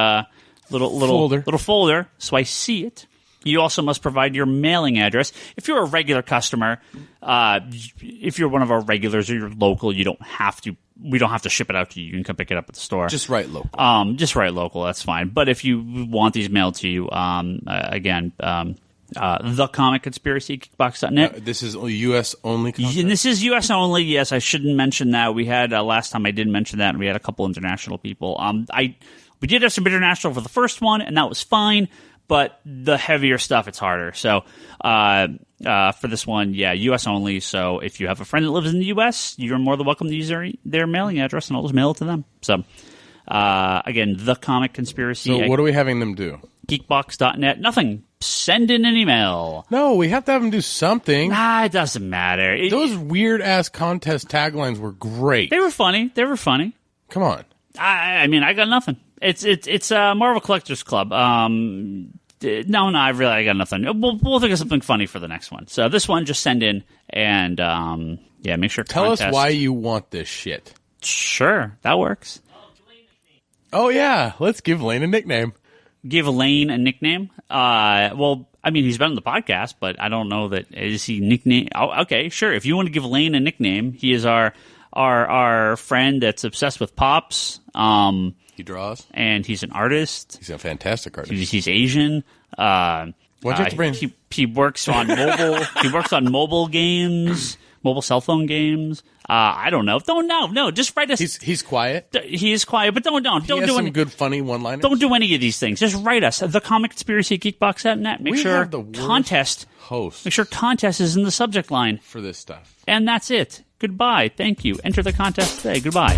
S1: little folder, so I see it. You also must provide your mailing address. If you're a regular customer, if you're one of our regulars or you're local, we don't have to ship it out to you. You can come pick it up at the store.
S2: Just write local.
S1: Just write local. That's fine. But if you want these mailed to you, again, The Comic Conspiracy, geekbox.net.
S2: This is U.S. only content?
S1: And this is U.S. only. Yes, I shouldn't mention that. We had last time I did mention that, and we had a couple international people. We did have some international for the first one, and that was fine. But the heavier stuff, it's harder. So for this one, U.S. only. So if you have a friend that lives in the U.S., you're more than welcome to use their mailing address, and I'll just mail it to them. So again, The Comic Conspiracy.
S2: So what are we having them do?
S1: Geekbox.net. Nothing. Send in an email.
S2: No, we have to have them do something.
S1: It doesn't matter.
S2: Those weird-ass contest taglines were great.
S1: They were funny.
S2: Come on.
S1: I mean, I got nothing. It's a Marvel Collectors Club. No, I got nothing. We'll think of something funny for the next one. So this one, just send in and make sure.
S2: Tell us why you want this shit.
S1: Sure, that works.
S2: Oh yeah, let's give Lane a nickname.
S1: Give Lane a nickname? Well, I mean, he's been on the podcast, but I don't know that is he nickname. Oh, okay, sure. If you want to give Lane a nickname, he is our friend that's obsessed with Pops.
S2: He draws,
S1: and he's an artist.
S2: He's a fantastic artist.
S1: He's Asian.
S2: Why'd you have to bring?
S1: He works on mobile. He works on mobile games, mobile cell phone games. I don't know. No. Just write us.
S2: He's quiet.
S1: He is quiet, but don't
S2: do some good funny one-liners.
S1: Don't do any of these things. Just write us. The Comic Conspiracy Geekbox.net. Make sure
S2: have the
S1: contest
S2: host.
S1: Make sure contest is in the subject line
S2: for this stuff.
S1: And that's it. Goodbye. Thank you. Enter the contest today. Goodbye.